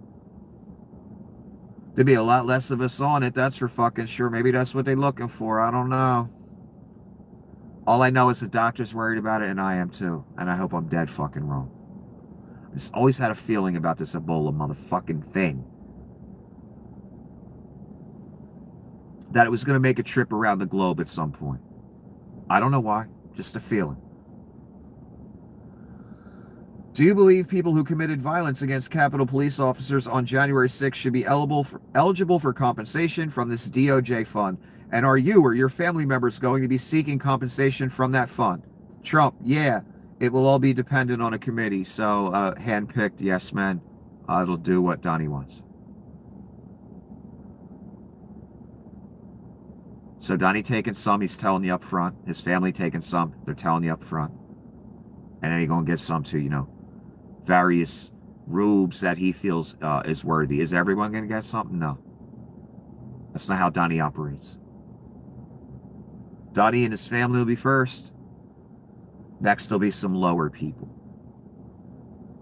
There'd be a lot less of us on it, that's for fucking sure. Maybe that's what they're looking for. I don't know. All I know is the doctor's worried about it, and I am too. And I hope I'm dead fucking wrong. I just always had a feeling about this Ebola motherfucking thing, that it was going to make a trip around the globe at some point. I don't know why, just a feeling. Do you believe people who committed violence against Capitol Police officers on January 6th should be eligible for compensation from this DOJ fund? And are you or your family members going to be seeking compensation from that fund? Trump, yeah, it will all be dependent on a committee. So, handpicked yes men, it'll do what Donnie wants. So Donnie taking some, he's telling you up front. His family taking some, they're telling you up front. And then he's going to get some too, various rubes that he feels is worthy. Is everyone going to get something? No. That's not how Donnie operates. Donnie and his family will be first. Next, there'll be some lower people.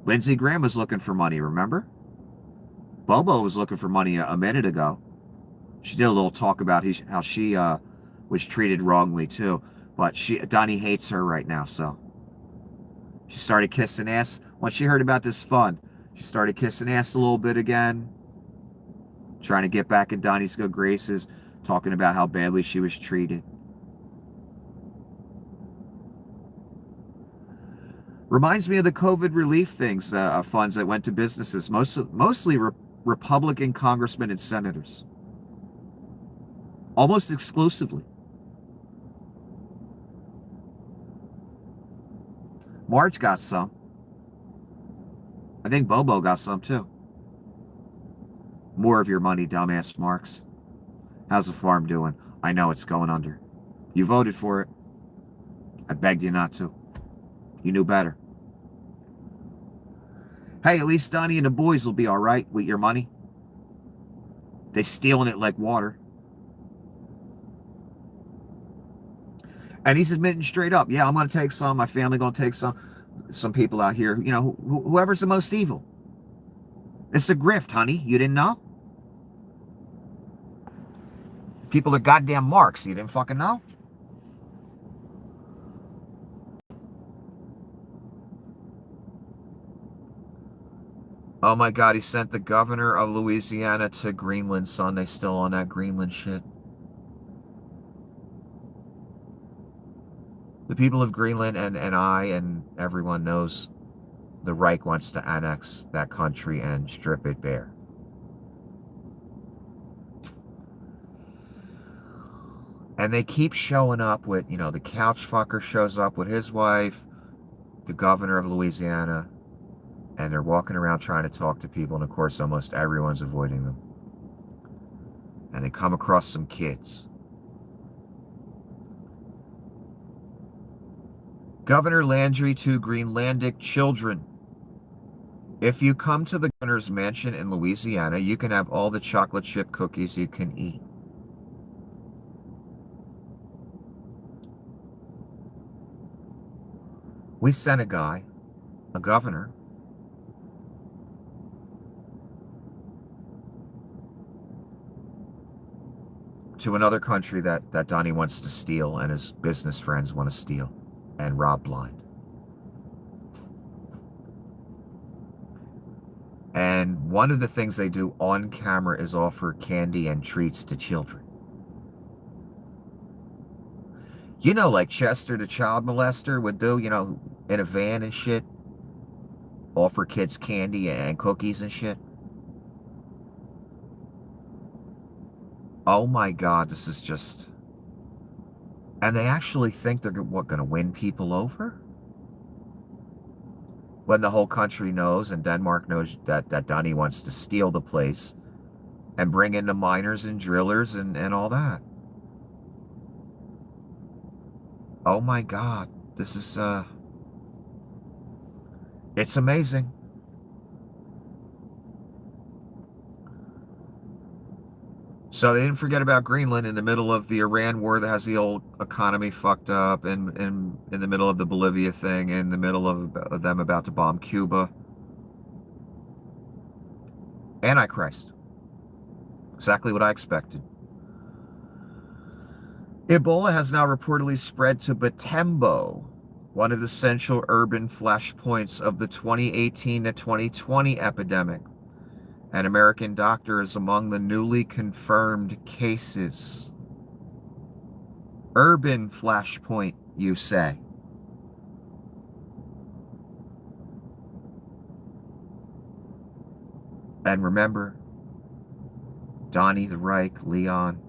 Lindsey Graham was looking for money, remember? Bobo was looking for money a minute ago. She did a little talk about how she was treated wrongly too. But Donnie hates her right now, so. She started kissing ass. Once she heard about this fund, she started kissing ass a little bit again. Trying to get back in Donnie's good graces. Talking about how badly she was treated. Reminds me of the COVID relief things, funds that went to businesses. Mostly Republican congressmen and senators. Almost exclusively. Marge got some. I think Bobo got some too. More of your money, dumbass Marks. How's the farm doing? I know it's going under. You voted for it. I begged you not to. You knew better. Hey, at least Donnie and the boys will be all right with your money. They stealing it like water. And he's admitting straight up, yeah, I'm going to take some. My family going to take some. Some people out here, whoever's the most evil. It's a grift, honey. You didn't know? People are goddamn marks. You didn't fucking know? Oh my God, he sent the governor of Louisiana to Greenland, son. They still on that Greenland shit. The people of Greenland and I and everyone knows the Reich wants to annex that country and strip it bare. And they keep showing up with, the couch fucker shows up with his wife, the governor of Louisiana, and they're walking around trying to talk to people, and of course almost everyone's avoiding them. And they come across some kids. Governor Landry to Greenlandic children. If you come to the governor's mansion in Louisiana, you can have all the chocolate chip cookies you can eat. We sent a guy, a governor, to another country that Donnie wants to steal and his business friends want to steal and rob blind. And one of the things they do on camera is offer candy and treats to children. Like Chester the child molester would do, in a van and shit. Offer kids candy and cookies and shit. Oh my God, this is just... And they actually think they're going to win people over? When the whole country knows and Denmark knows that Donnie wants to steal the place and bring in the miners and drillers and all that. Oh my God, this is It's amazing. So they didn't forget about Greenland in the middle of the Iran war that has the old economy fucked up, and in the middle of the Bolivia thing, in the middle of them about to bomb Cuba. Antichrist. Exactly what I expected. Ebola has now reportedly spread to Butembo, one of the central urban flashpoints of the 2018 to 2020 epidemic. An American doctor is among the newly confirmed cases. Urban flashpoint, you say? And remember, Donnie the Reich, Leon,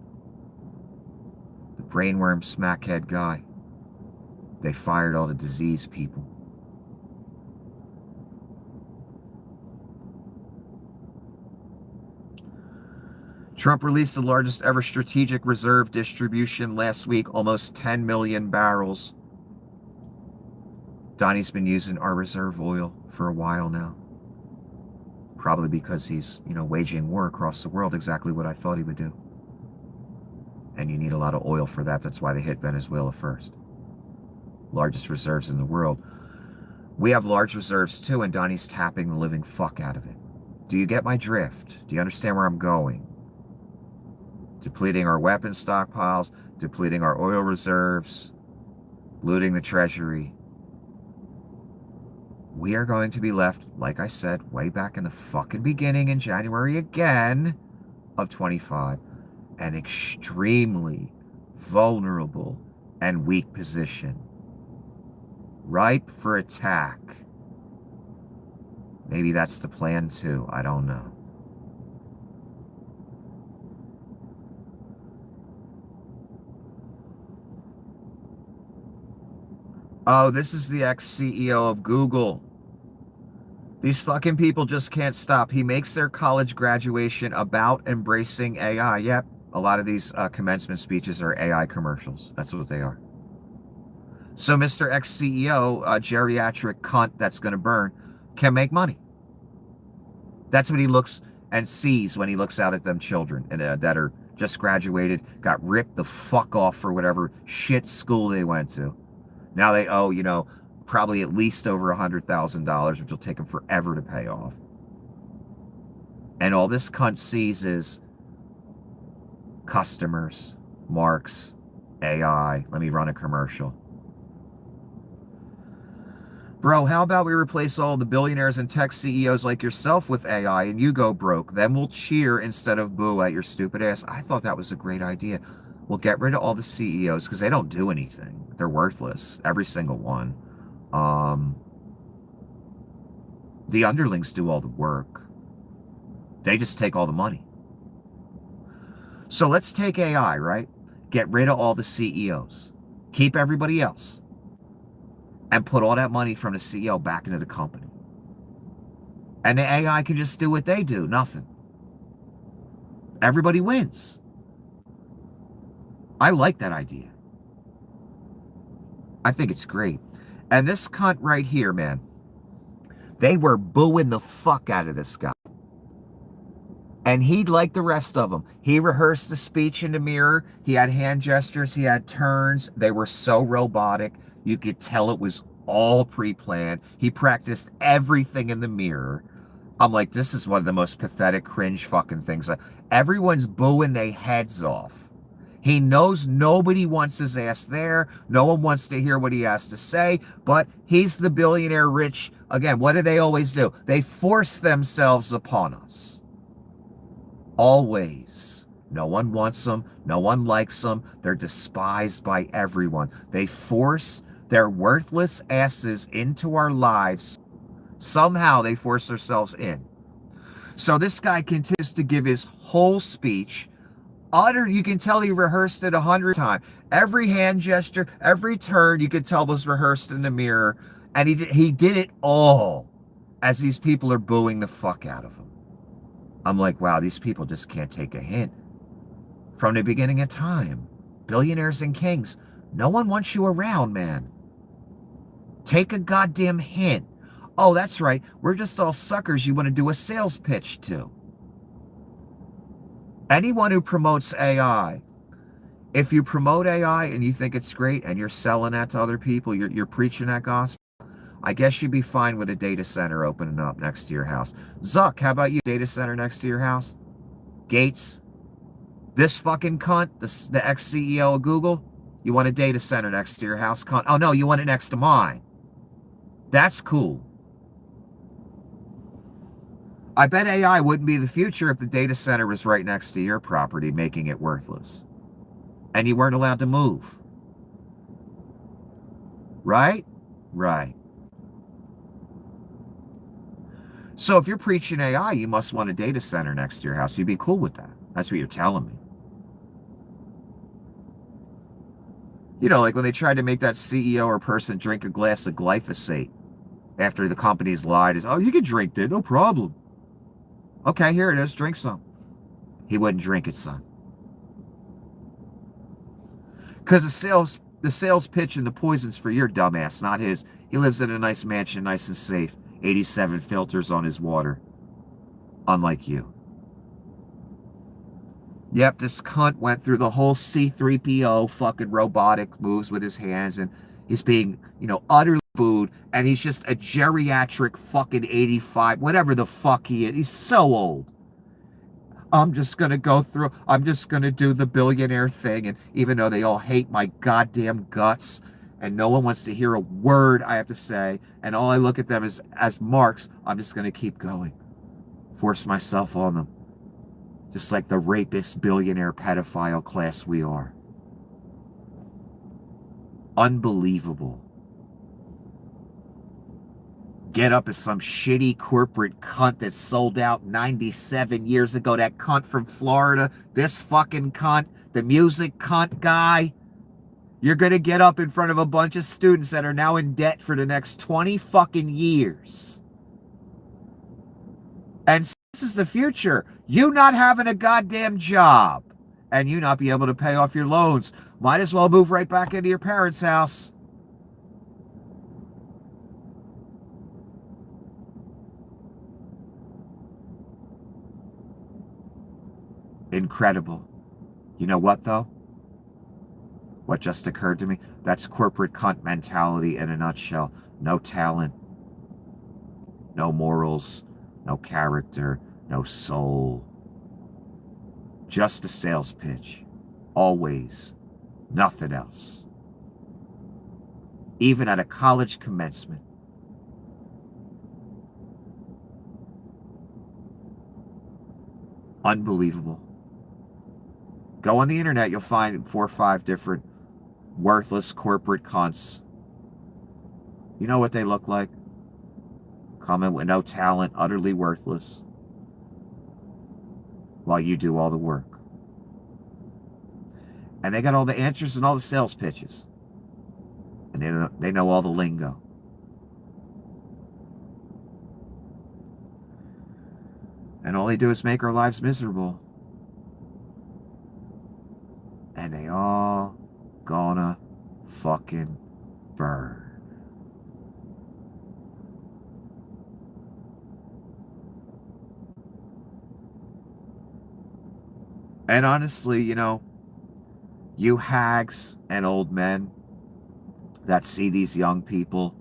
the brainworm smackhead guy. They fired all the disease people. Trump released the largest ever strategic reserve distribution last week, almost 10 million barrels. Donnie's been using our reserve oil for a while now. Probably because he's, waging war across the world, exactly what I thought he would do. And you need a lot of oil for that. That's why they hit Venezuela first. Largest reserves in the world. We have large reserves too, and Donnie's tapping the living fuck out of it. Do you get my drift? Do you understand where I'm going? Depleting our weapon stockpiles, depleting our oil reserves, looting the treasury. We are going to be left, like I said, way back in the fucking beginning in January again of 25, an extremely vulnerable and weak position. Ripe for attack. Maybe that's the plan too. I don't know. Oh, this is the ex-CEO of Google. These fucking people just can't stop. He makes their college graduation about embracing AI. Yep, a lot of these commencement speeches are AI commercials. That's what they are. So Mr. ex-CEO, geriatric cunt that's going to burn, can make money. That's what he looks and sees when he looks out at them children that are just graduated, got ripped the fuck off for whatever shit school they went to. Now they owe, probably at least over $100,000, which will take them forever to pay off. And all this cunt sees is customers, marks, AI. Let me run a commercial. Bro, how about we replace all the billionaires and tech CEOs like yourself with AI and you go broke? Then we'll cheer instead of boo at your stupid ass. I thought that was a great idea. We'll get rid of all the CEOs because they don't do anything. They're worthless, every single one. The underlings do all the work. They just take all the money. So let's take AI, right? Get rid of all the CEOs. Keep everybody else. And put all that money from the CEO back into the company. And the AI can just do what they do, nothing. Everybody wins. I like that idea. I think it's great. And this cunt right here, man, they were booing the fuck out of this guy. And he, like the rest of them, he rehearsed the speech in the mirror. He had hand gestures. He had turns. They were so robotic. You could tell it was all pre-planned. He practiced everything in the mirror. I'm like, this is one of the most pathetic, cringe fucking things. Everyone's booing their heads off. He knows nobody wants his ass there. No one wants to hear what he has to say, but he's the billionaire rich. Again, what do they always do? They force themselves upon us. Always. No one wants them. No one likes them. They're despised by everyone. They force their worthless asses into our lives. Somehow they force themselves in. So this guy continues to give his whole speech. You can tell he rehearsed it 100 times. Every hand gesture, every turn, you could tell was rehearsed in the mirror. And he did it all as these people are booing the fuck out of him. I'm like, wow, these people just can't take a hint. From the beginning of time, billionaires and kings, no one wants you around, man. Take a goddamn hint. Oh, that's right. We're just all suckers you want to do a sales pitch to. Anyone who promotes AI, if you promote AI and you think it's great and you're selling that to other people, you're preaching that gospel, I guess you'd be fine with a data center opening up next to your house. Zuck, how about you? Data center next to your house? Gates, this fucking cunt, the ex-CEO of Google, you want a data center next to your house? Cunt. Oh, no, you want it next to mine. That's cool. I bet AI wouldn't be the future if the data center was right next to your property, making it worthless. And you weren't allowed to move. Right? Right. So if you're preaching AI, you must want a data center next to your house. You'd be cool with that. That's what you're telling me. You know, like when they tried to make that CEO or person drink a glass of glyphosate after the companies lied, is, oh, you can drink it, no problem. Okay, here it is, drink some. He wouldn't drink it, son. Because the sales pitch and the poison's for your dumbass, not his. He lives in a nice mansion, nice and safe. 87 filters on his water. Unlike you. Yep, this cunt went through the whole C-3PO fucking robotic moves with his hands, and he's being, utterly booed, and he's just a geriatric fucking 85, whatever the fuck he is. He's so old. I'm just going to do the billionaire thing, and even though they all hate my goddamn guts, and no one wants to hear a word I have to say, and all I look at them as marks, I'm just going to keep going. Force myself on them. Just like the rapist, billionaire, pedophile class we are. Unbelievable. Get up as some shitty corporate cunt that sold out 97 years ago. That cunt from Florida. This fucking cunt. The music cunt guy. You're going to get up in front of a bunch of students that are now in debt for the next 20 fucking years. And this is the future. You not having a goddamn job and you not be able to pay off your loans. Might as well move right back into your parents' house. Incredible. You know what, though? What just occurred to me? That's corporate cunt mentality in a nutshell. No talent, no morals, no character, no soul. Just a sales pitch. Always. Nothing else. Even at a college commencement. Unbelievable. Go on the internet, you'll find 4 or 5 different worthless corporate cunts. You know what they look like? Coming with no talent, utterly worthless. While you do all the work. And they got all the answers and all the sales pitches. And they know all the lingo. And all they do is make our lives miserable. And they all gonna fucking burn. And honestly, you hags and old men that see these young people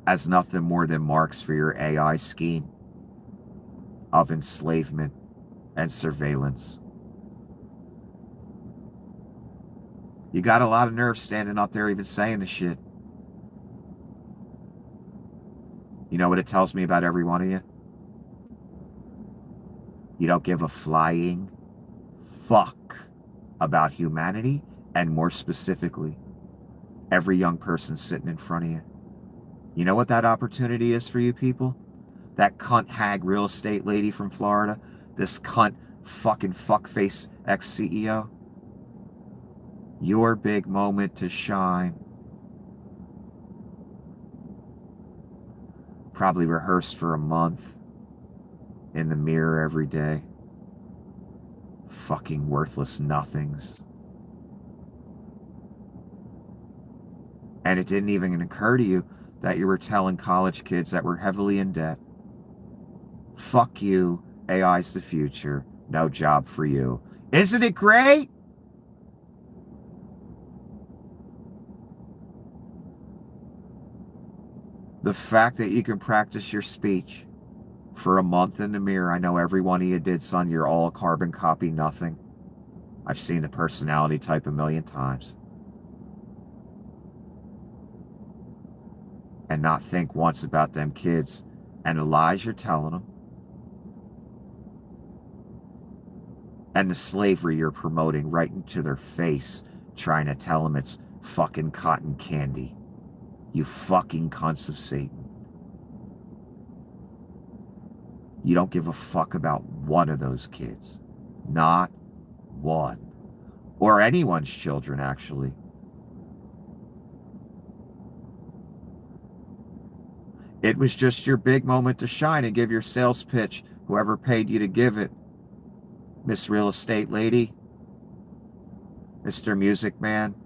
as nothing more than marks for your AI scheme of enslavement and surveillance. You got a lot of nerve standing up there even saying the shit. You know what it tells me about every one of you? You don't give a flying fuck about humanity, and more specifically, every young person sitting in front of you. You know what that opportunity is for you people? That cunt hag real estate lady from Florida, this cunt fucking fuckface ex-CEO. Your big moment to shine. Probably rehearsed for a month in the mirror every day. Fucking worthless nothings. And it didn't even occur to you that you were telling college kids that were heavily in debt, fuck you, AI's the future, no job for you. Isn't it great? The fact that you can practice your speech for a month in the mirror. I know every one of you did, son. You're all carbon copy nothing. I've seen the personality type a million times. And not think once about them kids and the lies you're telling them and the slavery you're promoting right into their face, trying to tell them it's fucking cotton candy. You fucking cunts of Satan. You don't give a fuck about one of those kids. Not one. Or anyone's children, actually. It was just your big moment to shine and give your sales pitch, whoever paid you to give it. Miss Real Estate Lady, Mr. Music Man.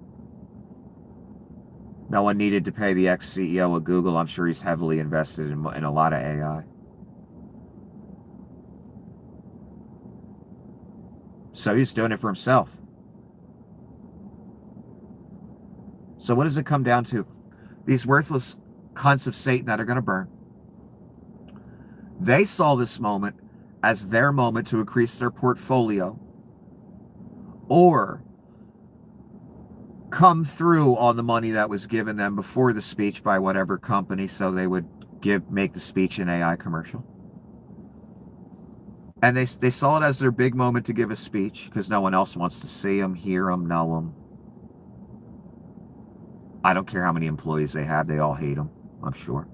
No one needed to pay the ex-CEO of Google. I'm sure he's heavily invested in a lot of AI. So he's doing it for himself. So what does it come down to? These worthless cunts of Satan that are going to burn. They saw this moment as their moment to increase their portfolio or come through on the money that was given them before the speech by whatever company, so they would make the speech an AI commercial. And they saw it as their big moment to give a speech because no one else wants to see them, hear them, know them. I don't care how many employees they have. They all hate them, I'm sure.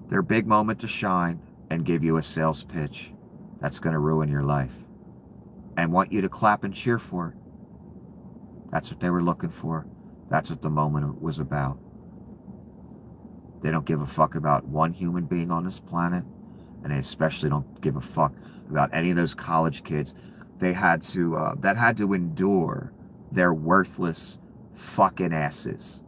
Their big moment to shine and give you a sales pitch that's going to ruin your life and want you to clap and cheer for it. That's what they were looking for. That's what the moment was about. They don't give a fuck about one human being on this planet, and they especially don't give a fuck about any of those college kids that had to endure their worthless fucking asses.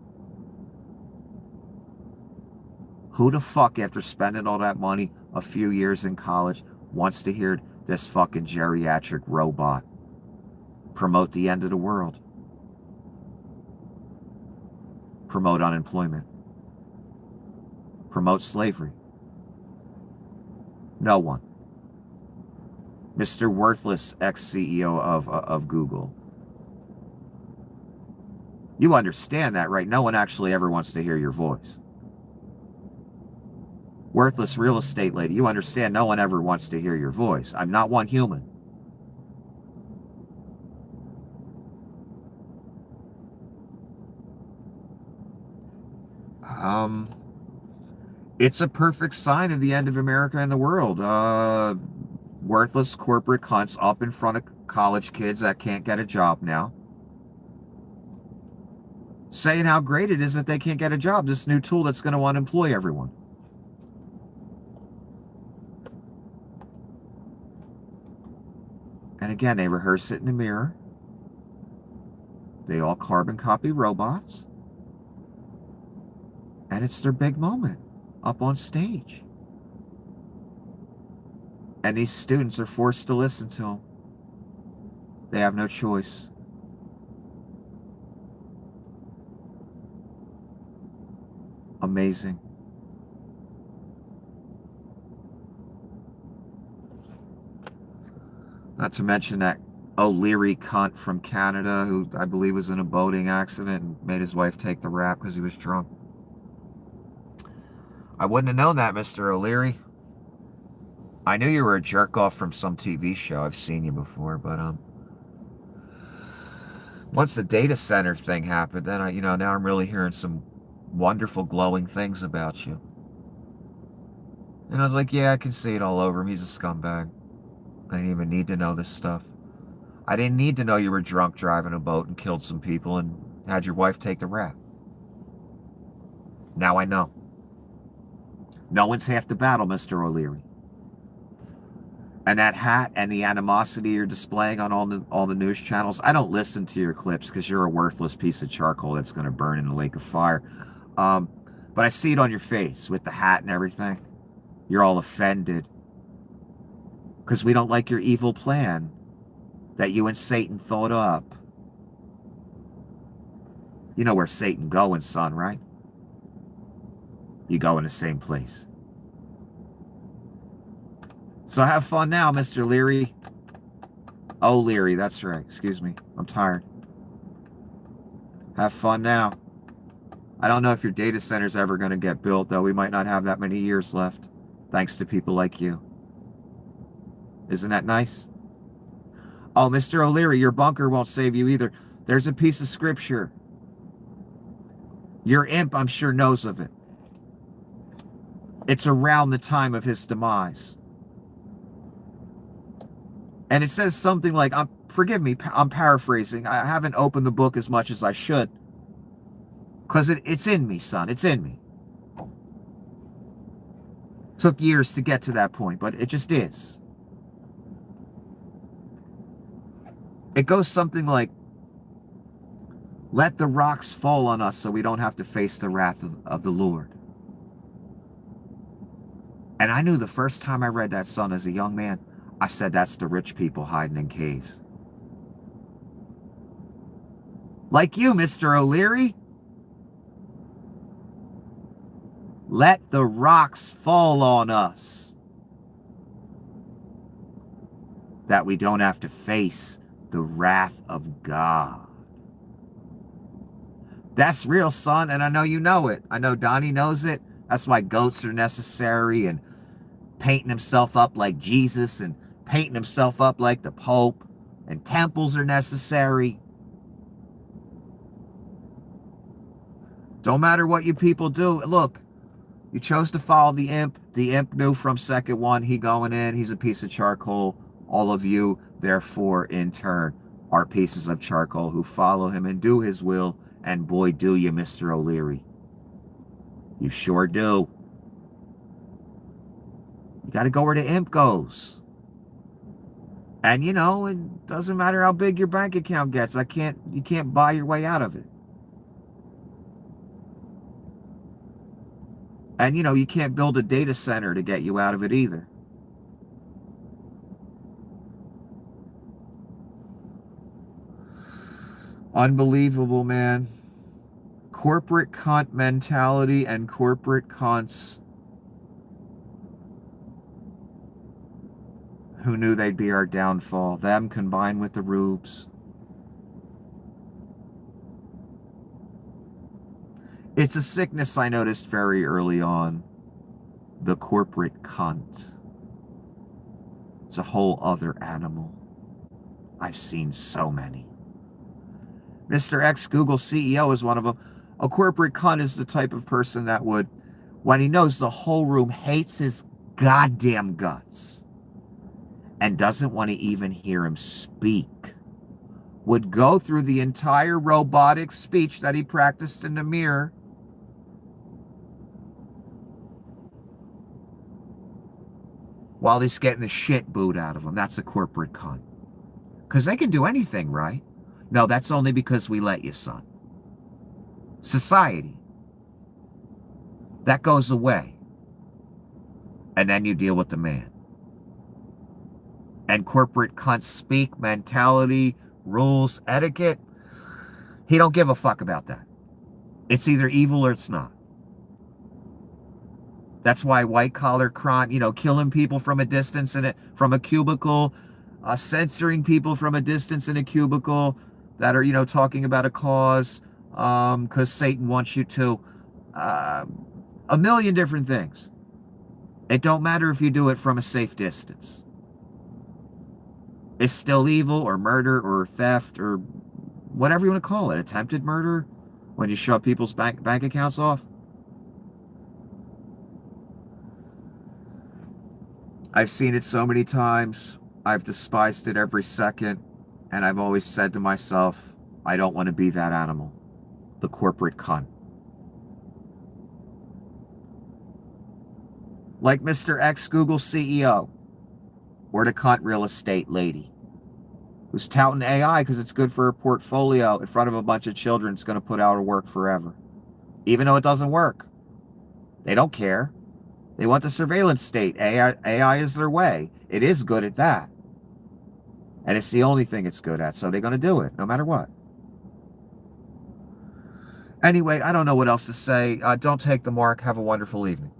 Who the fuck, after spending all that money a few years in college, wants to hear this fucking geriatric robot promote the end of the world? Promote unemployment. Promote slavery. No one. Mr. Worthless ex-CEO of Google. You understand that, right? No one actually ever wants to hear your voice. Worthless real estate lady, you understand no one ever wants to hear your voice. I'm not one human. It's a perfect sign of the end of America and the world. Worthless corporate cunts up in front of college kids that can't get a job now, saying how great it is that they can't get a job, this new tool that's going to want to employ everyone. And again, they rehearse it in the mirror. They all carbon copy robots. And it's their big moment up on stage. And these students are forced to listen to them. They have no choice. Amazing. Not to mention that O'Leary cunt from Canada who I believe was in a boating accident and made his wife take the rap because he was drunk. I wouldn't have known that, Mr. O'Leary. I knew you were a jerk-off from some TV show. I've seen you before, but once the data center thing happened, then now I'm really hearing some wonderful glowing things about you. And I was like, yeah, I can see it all over him. He's a scumbag. I didn't even need to know this stuff. I didn't need to know you were drunk driving a boat and killed some people and had your wife take the rap. Now I know. No one's half the battle, Mr. O'Leary. And that hat and the animosity you're displaying on all the news channels. I don't listen to your clips because you're a worthless piece of charcoal that's going to burn in a lake of fire. Um, but I see it on your face with the hat and everything. You're all offended because we don't like your evil plan that you and Satan thought up. You know where Satan going, son, right? You go in the same place. So have fun now, Mr. Leary. Oh, Leary, that's right. Excuse me. I'm tired. Have fun now. I don't know if your data center's ever going to get built, though. We might not have that many years left, thanks to people like you. Isn't that nice? Oh, Mr. O'Leary, your bunker won't save you either. There's a piece of scripture. Your imp, I'm sure, knows of it. It's around the time of his demise. And it says something like, forgive me, I'm paraphrasing. I haven't opened the book as much as I should. Because it's in me, son. It's in me. Took years to get to that point, but it just is. It goes something like, let the rocks fall on us so we don't have to face the wrath of the Lord. And I knew the first time I read that, son, as a young man, I said, that's the rich people hiding in caves. Like you, Mr. O'Leary. Let the rocks fall on us, that we don't have to face the wrath of God. That's real, son, and I know you know it. I know Donnie knows it. That's why goats are necessary, and painting himself up like Jesus, and painting himself up like the Pope, and temples are necessary. Don't matter what you people do. Look, you chose to follow the imp. The imp knew from second one, he going in, he's a piece of charcoal. All of you, therefore, in turn, are pieces of charcoal who follow him and do his will. And boy, do you, Mr. O'Leary. You sure do. You got to go where the imp goes. And, you know, it doesn't matter how big your bank account gets. You can't buy your way out of it. And, you know, you can't build a data center to get you out of it either. Unbelievable, man. Corporate cunt mentality and corporate cunts who knew they'd be our downfall. Them combined with the rubes. It's a sickness I noticed very early on. The corporate cunt. It's a whole other animal. I've seen so many. Mr. X Google CEO is one of them. A corporate cunt is the type of person that would, when he knows the whole room hates his goddamn guts and doesn't want to even hear him speak, would go through the entire robotic speech that he practiced in the mirror while he's getting the shit booed out of him. That's a corporate cunt. Because they can do anything, right? No, that's only because we let you, son. Society. That goes away. And then you deal with the man. And corporate cunts speak, mentality, rules, etiquette. He don't give a fuck about that. It's either evil or it's not. That's why white-collar crime, you know, killing people from a distance from a cubicle, censoring people from a distance in a cubicle that are, you know, talking about a cause because Satan wants you to. A million different things. It don't matter if you do it from a safe distance. It's still evil or murder or theft or whatever you want to call it. Attempted murder when you shut people's bank accounts off. I've seen it so many times. I've despised it every second. And I've always said to myself, I don't want to be that animal. The corporate cunt. Like Mr. X Google CEO. or the cunt real estate lady who's touting AI because it's good for her portfolio in front of a bunch of children. It's going to put out her work forever, even though it doesn't work. They don't care. They want the surveillance state. AI is their way. It is good at that. And it's the only thing it's good at, so they're going to do it, no matter what. Anyway, I don't know what else to say. Don't take the mark. Have a wonderful evening.